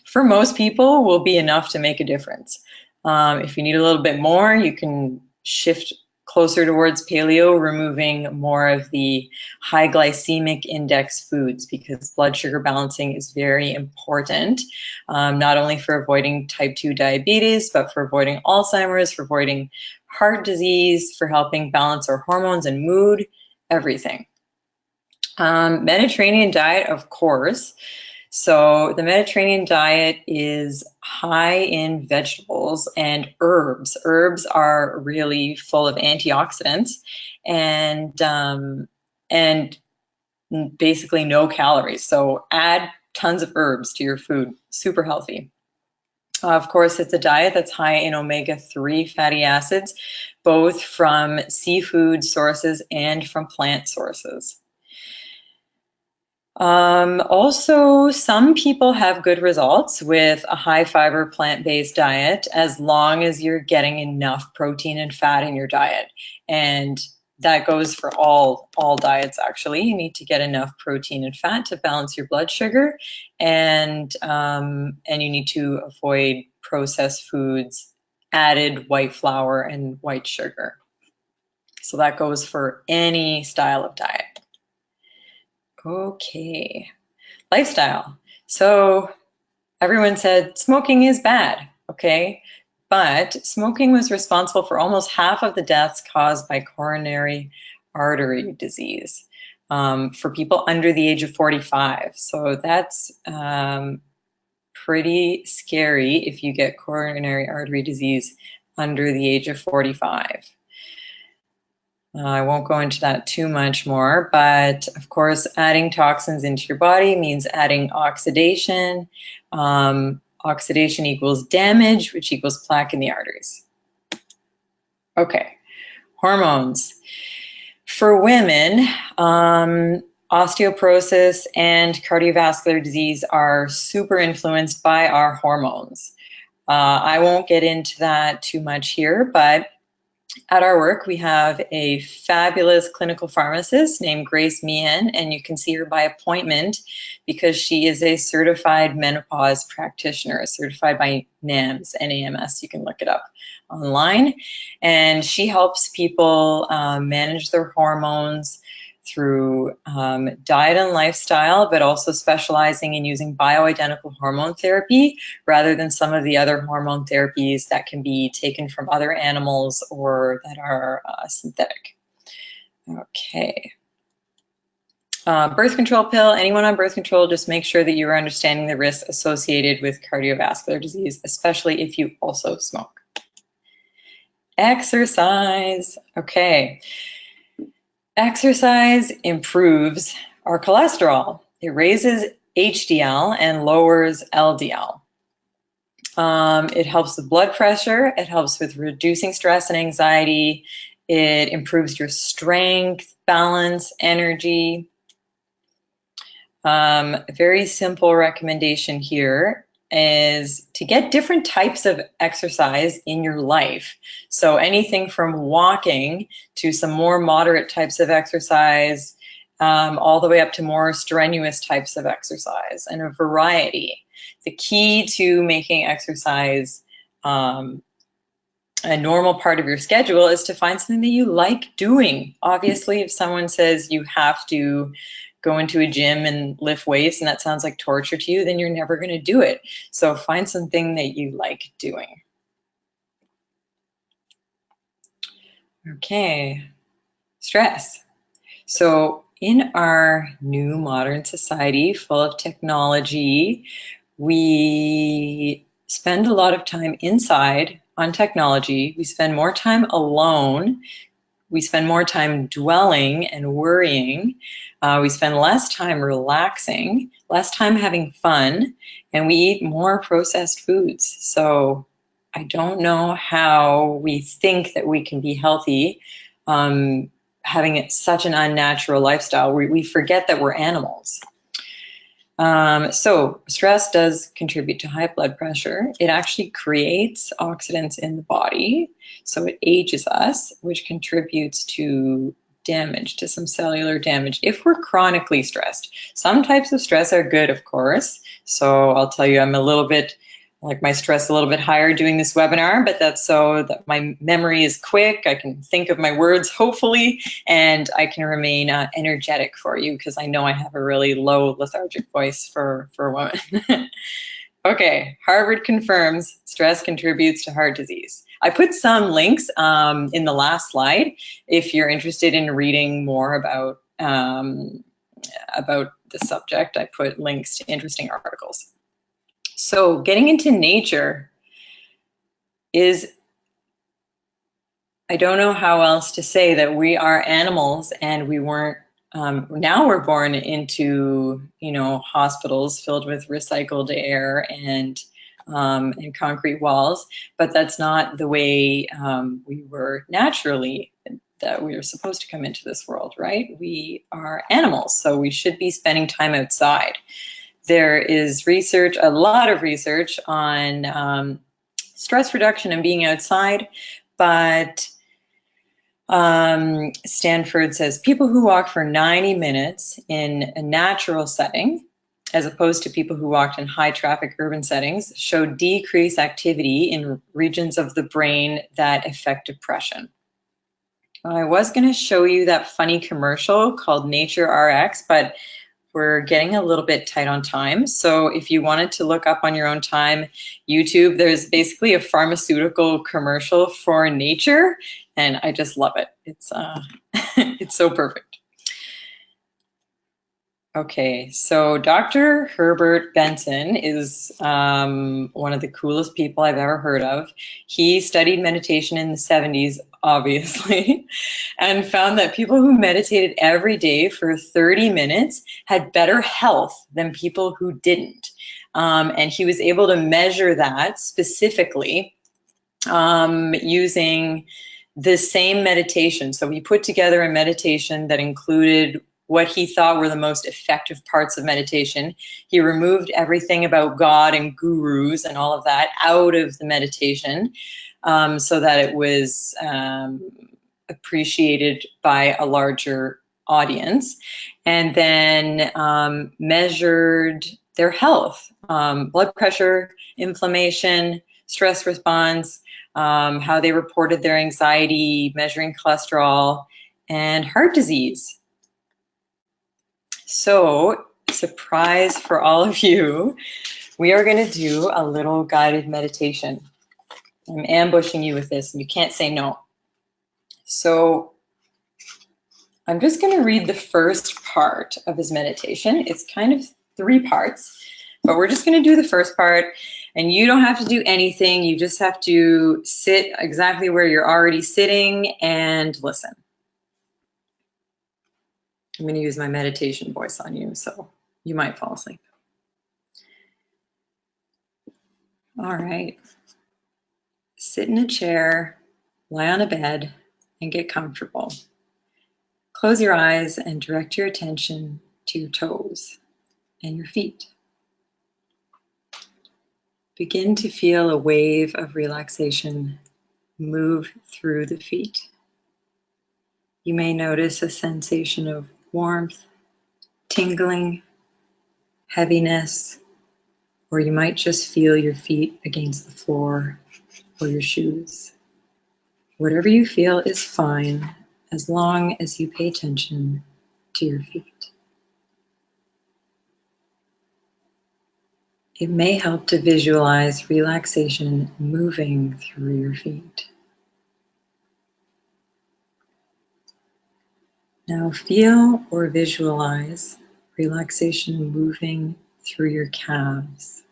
Speaker 1: For most people will be enough to make a difference. If you need a little bit more, you can shift closer towards paleo, removing more of the high glycemic index foods, because blood sugar balancing is very important, not only for avoiding type 2 diabetes, but for avoiding Alzheimer's, for avoiding heart disease, for helping balance our hormones and mood, everything. Mediterranean diet, of course. So the Mediterranean diet is high in vegetables and herbs. Herbs are really full of antioxidants and basically no calories. So add tons of herbs to your food. Super healthy. Of course, it's a diet that's high in omega-3 fatty acids, both from seafood sources and from plant sources. Also, some people have good results with a high fiber plant-based diet as long as you're getting enough protein and fat in your diet. And that goes for all diets, actually. You need to get enough protein and fat to balance your blood sugar, and you need to avoid processed foods, added white flour and white sugar. So that goes for any style of diet. Okay, lifestyle. So everyone said smoking is bad, okay? But smoking was responsible for almost half of the deaths caused by coronary artery disease for people under the age of 45. So that's pretty scary if you get coronary artery disease under the age of 45. I won't go into that too much more, but of course, adding toxins into your body means adding oxidation. Oxidation equals damage, which equals plaque in the arteries. Okay, hormones. For women, osteoporosis and cardiovascular disease are super influenced by our hormones. I won't get into that too much here, but at our work, we have a fabulous clinical pharmacist named Grace Meehan, and you can see her by appointment because she is a certified menopause practitioner, certified by NAMS, N-A-M-S. You can look it up online. And she helps people manage their hormones through diet and lifestyle, but also specializing in using bioidentical hormone therapy rather than some of the other hormone therapies that can be taken from other animals or that are synthetic. Okay. Birth control pill, anyone on birth control, just make sure that you're understanding the risks associated with cardiovascular disease, especially if you also smoke. Exercise, okay. Exercise improves our cholesterol. It raises HDL and lowers LDL. It helps with blood pressure. It helps with reducing stress and anxiety. It improves your strength, balance, energy. A very simple recommendation here is to get different types of exercise in your life. So anything from walking to some more moderate types of exercise, all the way up to more strenuous types of exercise, and a variety. The key to making exercise a normal part of your schedule is to find something that you like doing. Obviously, if someone says you have to go into a gym and lift weights and that sounds like torture to you, then you're never going to do it. So find something that you like doing. Okay, stress. So in our new modern society full of technology, we spend a lot of time inside on technology. We spend more time alone. We spend more time dwelling and worrying. We spend less time relaxing, less time having fun, and we eat more processed foods. So I don't know how we think that we can be healthy having such an unnatural lifestyle. We forget that we're animals. So stress does contribute to high blood pressure. It actually creates oxidants in the body. So it ages us, which contributes to damage, to some cellular damage, if we're chronically stressed. Some types of stress are good, of course. So I'll tell you, I'm a little bit, like my stress a little bit higher doing this webinar, but that's so that my memory is quick. I can think of my words, hopefully, and I can remain energetic for you because I know I have a really low lethargic voice for a woman. Okay, Harvard confirms stress contributes to heart disease. I put some links in the last slide if you're interested in reading more about the subject. I put links to interesting articles. So getting into nature is, I don't know how else to say that we are animals and we weren't, now we're born into, hospitals filled with recycled air and concrete walls, but that's not the way we were naturally, that we were supposed to come into this world, right? We are animals, so we should be spending time outside. There is research, a lot of research on stress reduction and being outside, but Stanford says people who walk for 90 minutes in a natural setting, as opposed to people who walked in high traffic urban settings, show decreased activity in regions of the brain that affect depression. I was going to show you that funny commercial called Nature RX, but we're getting a little bit tight on time. So if you wanted to look up on your own time, YouTube, there's basically a pharmaceutical commercial for nature, and I just love it. It's it's so perfect. Okay, so Dr. Herbert Benson is one of the coolest people I've ever heard of. He studied meditation in the 70s, obviously, and found that people who meditated every day for 30 minutes had better health than people who didn't. And he was able to measure that specifically using the same meditation. So he put together a meditation that included what he thought were the most effective parts of meditation. He removed everything about God and gurus and all of that out of the meditation so that it was appreciated by a larger audience, and then measured their health, blood pressure, inflammation, stress response, how they reported their anxiety, measuring cholesterol, and heart disease. So, surprise for all of you, we are going to do a little guided meditation. I'm ambushing you with this, and you can't say no. So, I'm just going to read the first part of his meditation. It's kind of 3 parts, but we're just going to do the first part, and you don't have to do anything. You just have to sit exactly where you're already sitting and listen. I'm going to use my meditation voice on you, so you might fall asleep. All right. Sit in a chair, lie on a bed, and get comfortable. Close your eyes and direct your attention to your toes and your feet. Begin to feel a wave of relaxation move through the feet. You may notice a sensation of warmth, tingling, heaviness, or you might just feel your feet against the floor or your shoes. Whatever you feel is fine as long as you pay attention to your feet. It may help to visualize relaxation moving through your feet. Now feel or visualize relaxation moving through your calves.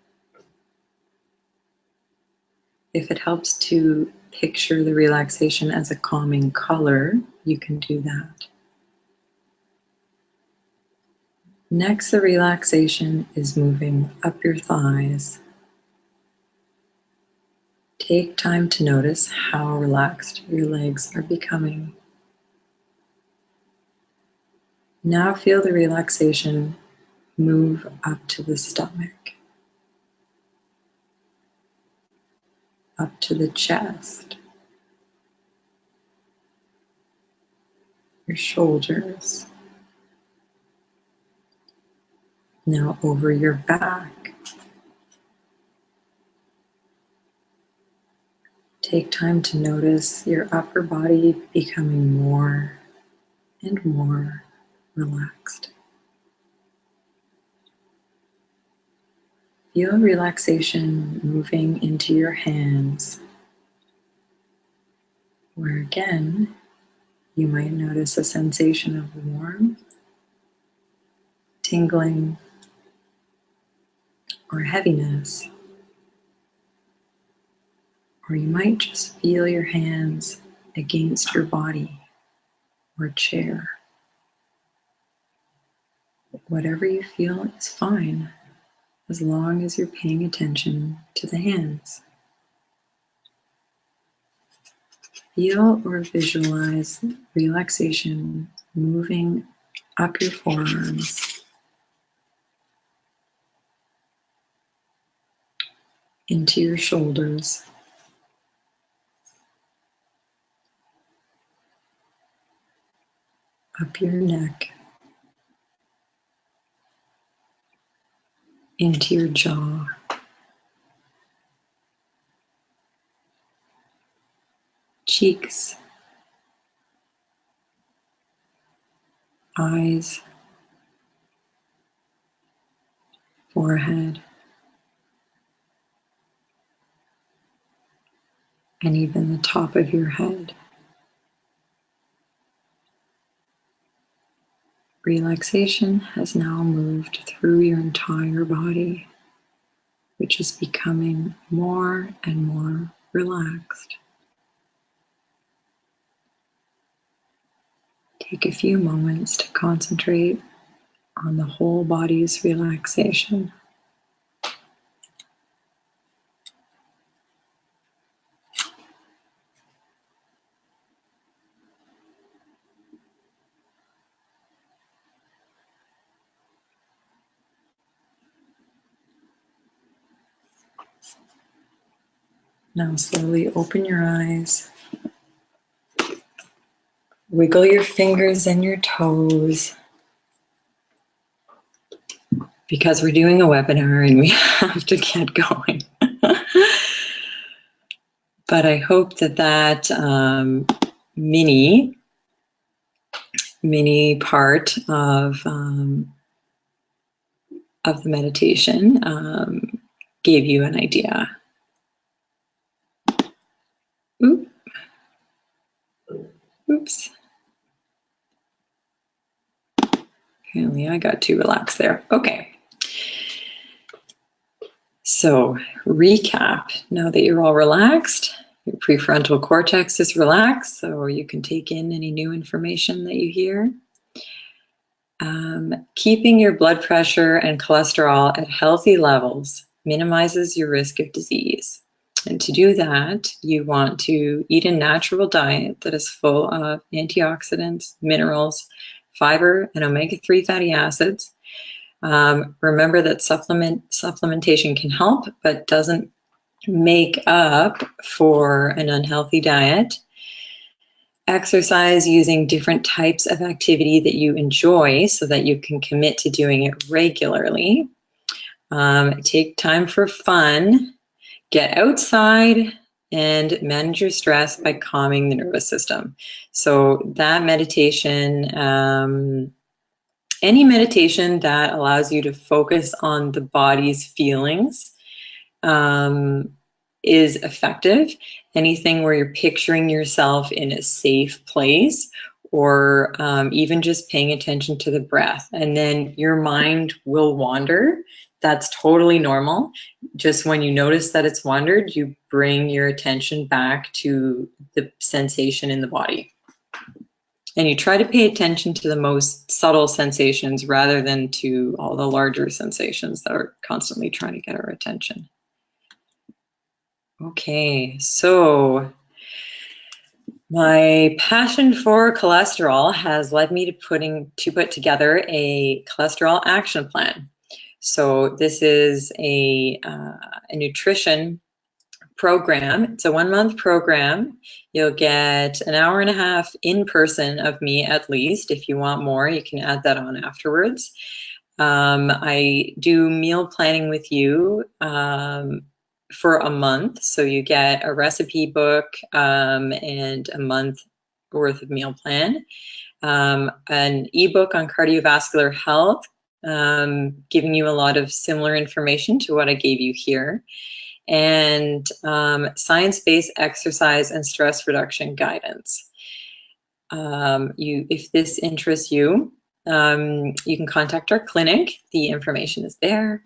Speaker 1: If it helps to picture the relaxation as a calming color, you can do that. Next, the relaxation is moving up your thighs. Take time to notice how relaxed your legs are becoming. Now feel the relaxation move up to the stomach, up to the chest, your shoulders, now over your back. Take time to notice your upper body becoming more and more relaxed. Feel relaxation moving into your hands, where again, you might notice a sensation of warmth, tingling, or heaviness. Or you might just feel your hands against your body or chair. Whatever you feel is fine, as long as you're paying attention to the hands. Feel or visualize relaxation moving up your forearms, into your shoulders, up your neck, into your jaw, cheeks, eyes, forehead, and even the top of your head. Relaxation has now moved through your entire body, which is becoming more and more relaxed. Take a few moments to concentrate on the whole body's relaxation. Now slowly open your eyes. Wiggle your fingers and your toes. Because we're doing a webinar and we have to get going. But I hope that that mini part of the meditation gave you an idea. Oops. Apparently I got too relaxed there. Okay. So recap, now that you're all relaxed, your prefrontal cortex is relaxed, so you can take in any new information that you hear. Keeping your blood pressure and cholesterol at healthy levels minimizes your risk of disease. And to do that, you want to eat a natural diet that is full of antioxidants, minerals, fiber, and omega-3 fatty acids. Remember that supplementation can help, but doesn't make up for an unhealthy diet. Exercise using different types of activity that you enjoy so that you can commit to doing it regularly. Take time for fun. Get outside and manage your stress by calming the nervous system. So that meditation, any meditation that allows you to focus on the body's feelings is effective. Anything where you're picturing yourself in a safe place, or even just paying attention to the breath, and then your mind will wander. That's totally normal. Just when you notice that it's wandered, you bring your attention back to the sensation in the body. And you try to pay attention to the most subtle sensations rather than to all the larger sensations that are constantly trying to get our attention. Okay, so my passion for cholesterol has led me to put together a cholesterol action plan. So this is a nutrition program. It's a 1-month program. You'll get an hour and a half in person of me at least. If you want more, you can add that on afterwards. I do meal planning with you for a month. So you get a recipe book and a month worth of meal plan. An ebook on cardiovascular health, giving you a lot of similar information to what I gave you here. And science-based exercise and stress reduction guidance. If this interests you, you can contact our clinic. The information is there.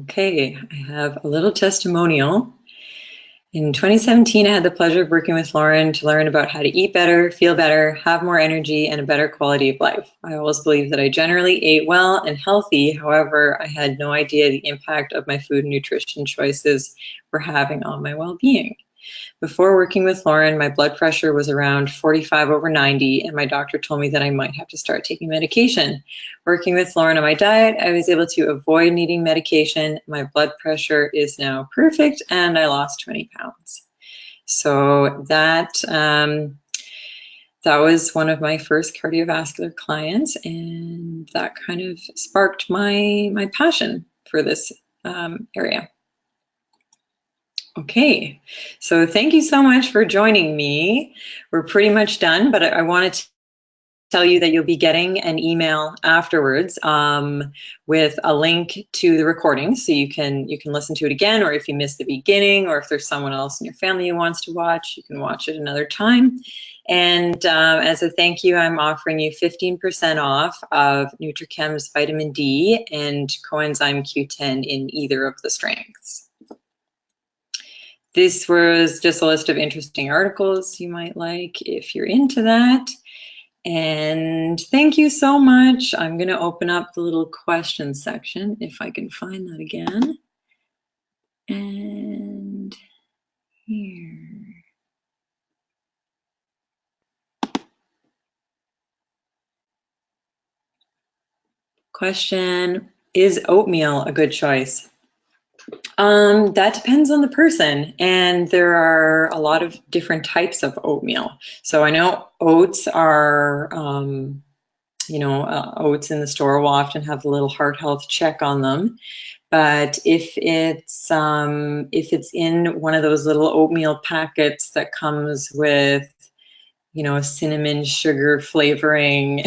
Speaker 1: Okay, I have a little testimonial. In 2017, I had the pleasure of working with Lauren to learn about how to eat better, feel better, have more energy, and a better quality of life. I always believed that I generally ate well and healthy./However, I had no idea the impact of my food and nutrition choices were having on my well-being. Before working with Lauren, my blood pressure was around 45/90, and my doctor told me that I might have to start taking medication. Working with Lauren on my diet, I was able to avoid needing medication. My blood pressure is now perfect, and I lost 20 pounds. So that that was one of my first cardiovascular clients, and that kind of sparked my passion for this area. Okay, so thank you so much for joining me. We're pretty much done, but I wanted to tell you that you'll be getting an email afterwards with a link to the recording, so you can listen to it again, or if you missed the beginning, or if there's someone else in your family who wants to watch, you can watch it another time. And as a thank you, I'm offering you 15% off of Nutrichem's vitamin D and coenzyme Q10 in either of the strengths. This was just a list of interesting articles you might like if you're into that. And thank you so much. I'm going to open up the little question section if I can find that again. And here. Question, is oatmeal a good choice? That depends on the person, and there are a lot of different types of oatmeal. So I know oats are, oats in the store will often have a little heart health check on them. But if it's in one of those little oatmeal packets that comes with, cinnamon sugar flavoring,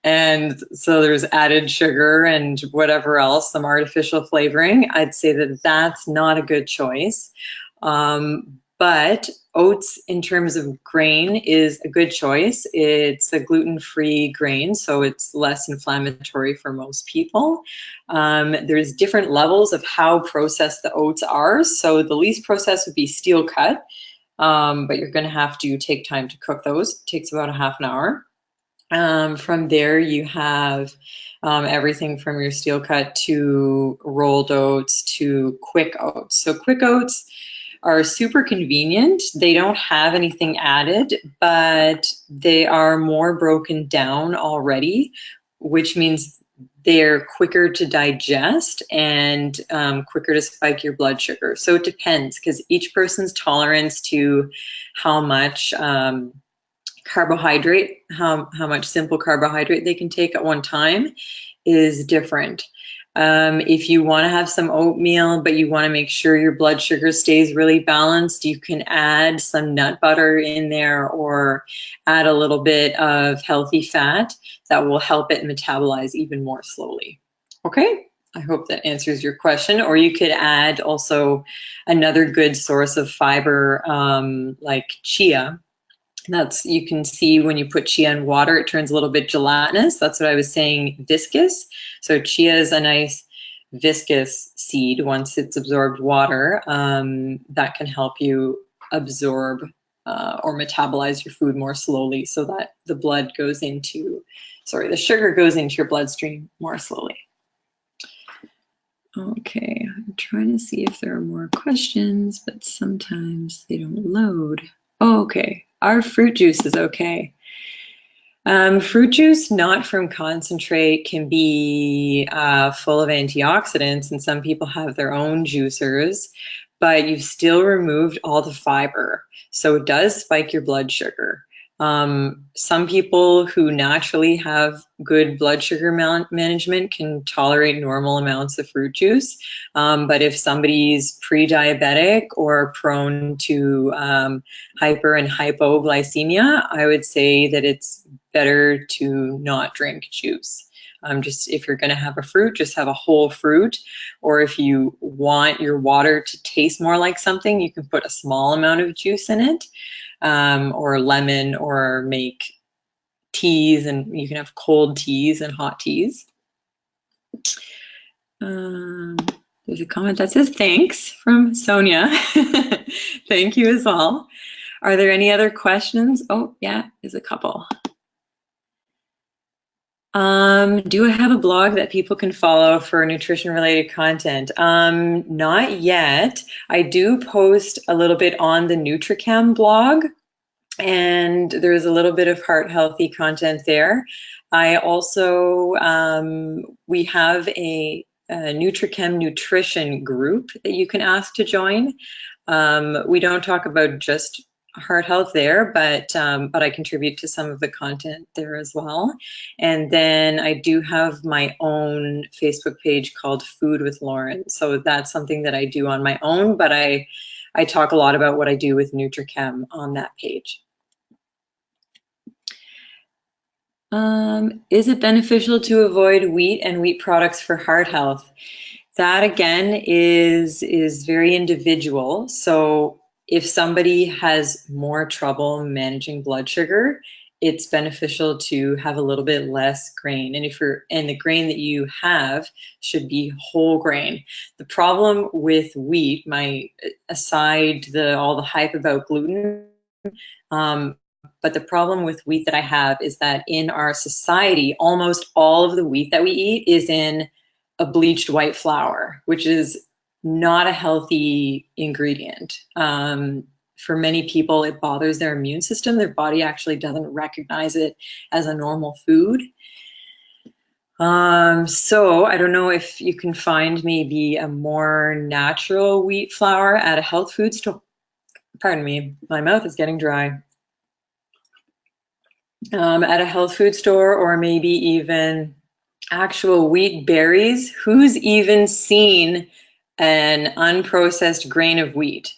Speaker 1: and so there's added sugar and whatever else, some artificial flavoring, I'd say that that's not a good choice. But oats, in terms of grain, is a good choice. It's a gluten-free grain, so it's less inflammatory for most people. There's different levels of how processed the oats are. So the least processed would be steel cut, but you're going to have to take time to cook those. It takes about a half an hour. From there, you have everything from your steel cut to rolled oats to quick oats. So quick oats are super convenient. They don't have anything added, but they are more broken down already, which means they're quicker to digest and quicker to spike your blood sugar. So it depends, because each person's tolerance to how much carbohydrate, how much simple carbohydrate they can take at one time is different. If you want to have some oatmeal, but you want to make sure your blood sugar stays really balanced, you can add some nut butter in there or add a little bit of healthy fat that will help it metabolize even more slowly. Okay, I hope that answers your question. Or you could add also another good source of fiber like chia. You can see when you put chia in water, it turns a little bit gelatinous. That's what I was saying, viscous. So chia is a nice viscous seed. Once it's absorbed water, that can help you absorb or metabolize your food more slowly, so that the sugar goes into your bloodstream more slowly. Okay, I'm trying to see if there are more questions, but sometimes they don't load. Oh, okay. Our fruit juice is okay. Fruit juice not from concentrate can be full of antioxidants, and some people have their own juicers, but you've still removed all the fiber. So it does spike your blood sugar. Some people who naturally have good blood sugar management can tolerate normal amounts of fruit juice. But if somebody's pre-diabetic or prone to hyper and hypoglycemia, I would say that it's better to not drink juice. Just if you're going to have a fruit, just have a whole fruit. Or if you want your water to taste more like something, you can put a small amount of juice in it. Or lemon, or make teas, and you can have cold teas and hot teas. There's a comment that says thanks from Sonia. Thank you as well. Are there any other questions? Oh yeah, there's a couple. Do I have a blog that people can follow for nutrition related content? Not yet. I do post a little bit on the Nutrichem blog, and there's a little bit of heart healthy content there. I also, we have a Nutrichem nutrition group that you can ask to join. We don't talk about just heart health there, but I contribute to some of the content there as well. And then I do have my own Facebook page called Food with Lauren. So that's something that I do on my own, but I talk a lot about what I do with NutriChem on that page. Is it beneficial to avoid wheat and wheat products for heart health? That again is very individual. So if somebody has more trouble managing blood sugar, it's beneficial to have a little bit less grain. And the grain that you have should be whole grain. The problem with wheat, aside all the hype about gluten, but the problem with wheat that I have is that in our society, almost all of the wheat that we eat is in a bleached white flour, which is not a healthy ingredient. For many people, it bothers their immune system. Their body actually doesn't recognize it as a normal food. So I don't know if you can find maybe a more natural wheat flour at a health food store. Pardon me, my mouth is getting dry. At a health food store, or maybe even actual wheat berries. Who's even seen an unprocessed grain of wheat?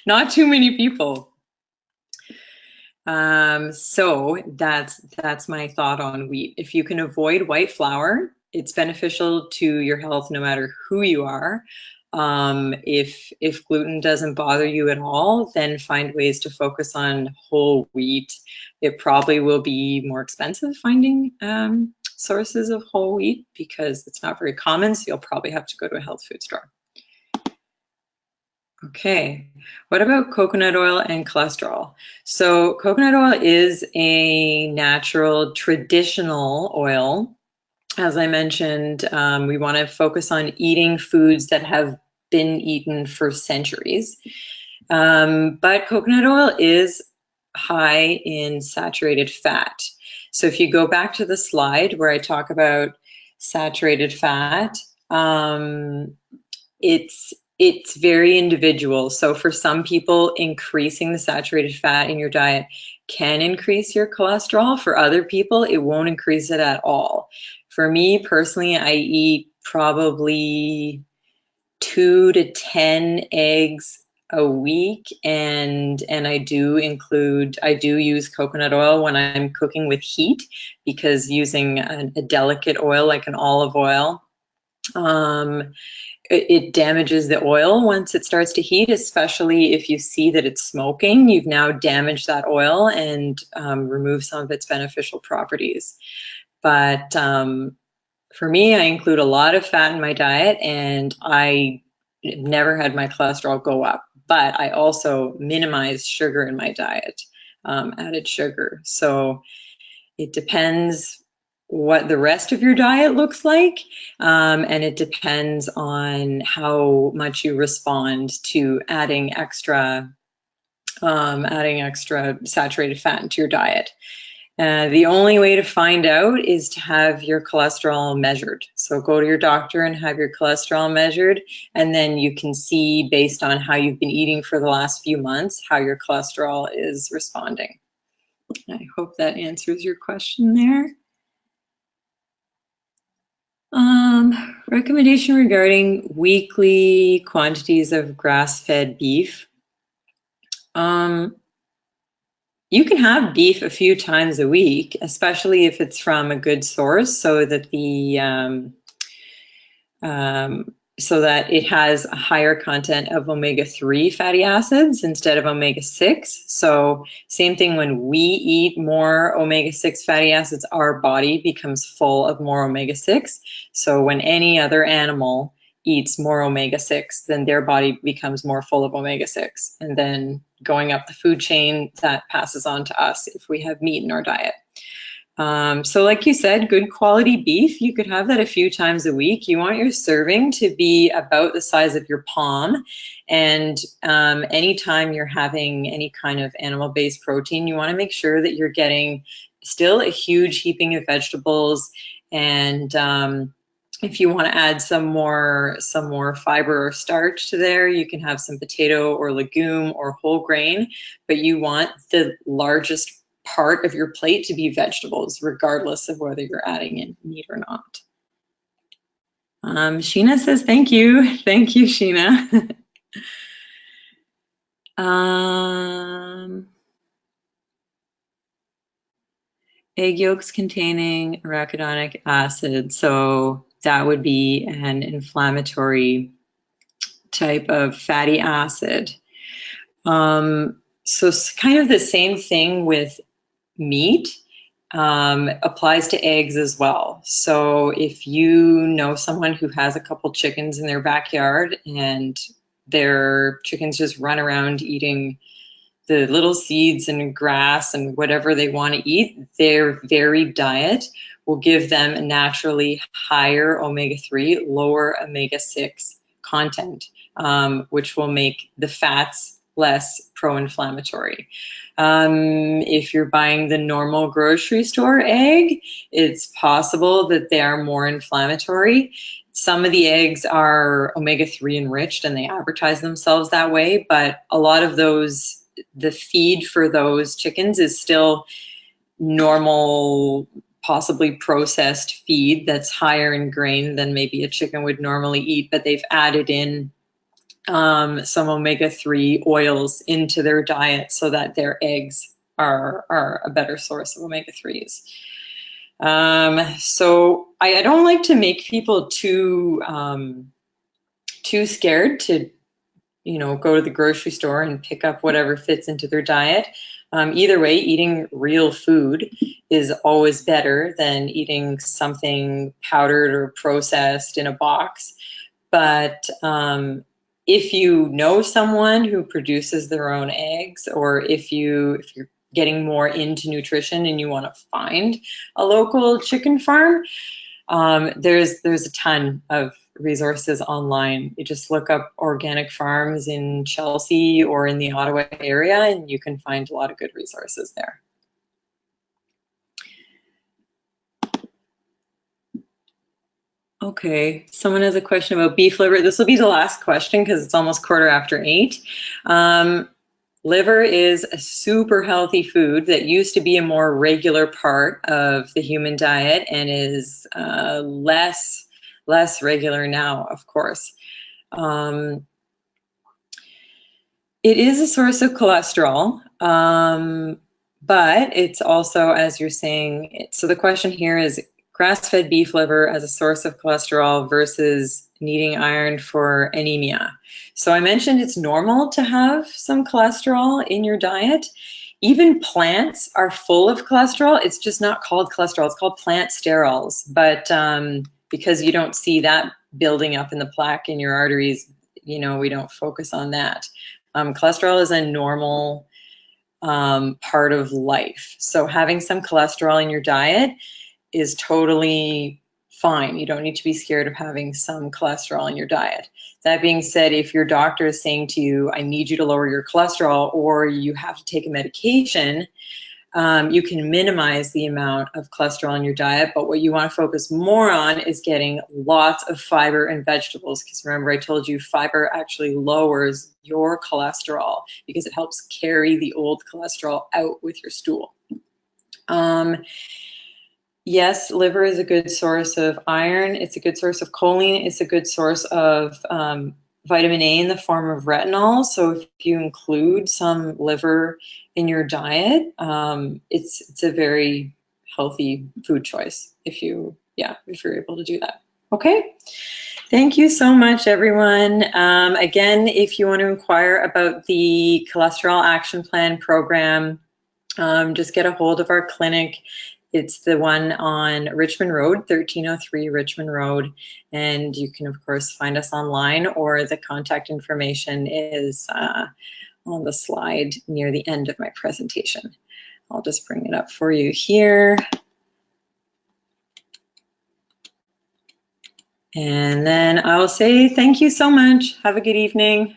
Speaker 1: Not too many people. So that's my thought on wheat. If you can avoid white flour, it's beneficial to your health no matter who you are. If gluten doesn't bother you at all, then find ways to focus on whole wheat. It probably will be more expensive finding sources of whole wheat because it's not very common, so you'll probably have to go to a health food store. Okay, what about coconut oil and cholesterol? So coconut oil is a natural, traditional oil. As I mentioned, we want to focus on eating foods that have been eaten for centuries. But coconut oil is high in saturated fat. So if you go back to the slide where I talk about saturated fat, it's very individual. So for some people, increasing the saturated fat in your diet can increase your cholesterol. For other people, it won't increase it at all. For me personally, I eat probably 2 to 10 eggs a week, and I do use coconut oil when I'm cooking with heat, because using a delicate oil like an olive oil, it damages the oil once it starts to heat, especially if you see that it's smoking. You've now damaged that oil and removed some of its beneficial properties. But for me, I include a lot of fat in my diet, and I never had my cholesterol go up. But I also minimize sugar in my diet, added sugar. So it depends what the rest of your diet looks like, and it depends on how much you respond to adding extra saturated fat into your diet. The only way to find out is to have your cholesterol measured. So go to your doctor and have your cholesterol measured, and then you can see, based on how you've been eating for the last few months, how your cholesterol is responding. I hope that answers your question there. Recommendation regarding weekly quantities of grass-fed beef. You can have beef a few times a week, especially if it's from a good source, so that it has a higher content of omega-3 fatty acids instead of omega-6. So same thing, when we eat more omega-6 fatty acids, our body becomes full of more omega-6. So when any other animal eats more omega-6, then their body becomes more full of omega-6. And then going up the food chain, that passes on to us if we have meat in our diet. So like you said, good quality beef, you could have that a few times a week. You want your serving to be about the size of your palm. And anytime you're having any kind of animal-based protein, you want to make sure that you're getting still a huge heaping of vegetables and if you want to add some more fiber or starch to there, you can have some potato or legume or whole grain, but you want the largest part of your plate to be vegetables, regardless of whether you're adding in meat or not. Sheena says, thank you. Thank you, Sheena. Egg yolks containing arachidonic acid. So that would be an inflammatory type of fatty acid. So it's kind of the same thing with meat. Applies to eggs as well. So if you know someone who has a couple chickens in their backyard and their chickens just run around eating the little seeds and grass and whatever they want to eat, their varied diet will give them a naturally higher omega-3, lower omega-6 content, which will make the fats less pro-inflammatory. If you're buying the normal grocery store egg, it's possible that they are more inflammatory. Some of the eggs are omega-3 enriched and they advertise themselves that way, but a lot of those, the feed for those chickens is still normal, possibly processed feed that's higher in grain than maybe a chicken would normally eat, but they've added in some omega-3 oils into their diet so that their eggs are a better source of omega-3s. So I don't like to make people too scared to, you know, go to the grocery store and pick up whatever fits into their diet. Either way, eating real food is always better than eating something powdered or processed in a box. But if you know someone who produces their own eggs, or if you're getting more into nutrition and you want to find a local chicken farm, there's a ton of resources online. You just look up organic farms in Chelsea or in the Ottawa area, and you can find a lot of good resources there. Okay, someone has a question about beef liver. This will be the last question because it's almost 8:15. Liver is a super healthy food that used to be a more regular part of the human diet and is less regular now, of course. It is a source of cholesterol, but it's also, as you're saying, so the question here is grass-fed beef liver as a source of cholesterol versus needing iron for anemia. So I mentioned it's normal to have some cholesterol in your diet. Even plants are full of cholesterol. It's just not called cholesterol. It's called plant sterols. But because you don't see that building up in the plaque in your arteries, you know, we don't focus on that. Cholesterol is a normal part of life. So having some cholesterol in your diet is totally fine. You don't need to be scared of having some cholesterol in your diet. That being said, if your doctor is saying to you, I need you to lower your cholesterol, or you have to take a medication, you can minimize the amount of cholesterol in your diet, but what you want to focus more on is getting lots of fiber and vegetables, because remember I told you fiber actually lowers your cholesterol because it helps carry the old cholesterol out with your stool. Yes, liver is a good source of iron. It's a good source of choline. It's a good source of vitamin A in the form of retinol. So if you include some liver in your diet, it's a very healthy food choice if you're able to do that. Okay. Thank you so much, everyone. Again, if you want to inquire about the Cholesterol Action Plan program, just get a hold of our clinic. It's the one on Richmond Road, 1303 Richmond Road. And you can, of course, find us online, or the contact information is on the slide near the end of my presentation. I'll just bring it up for you here. And then I will say thank you so much. Have a good evening.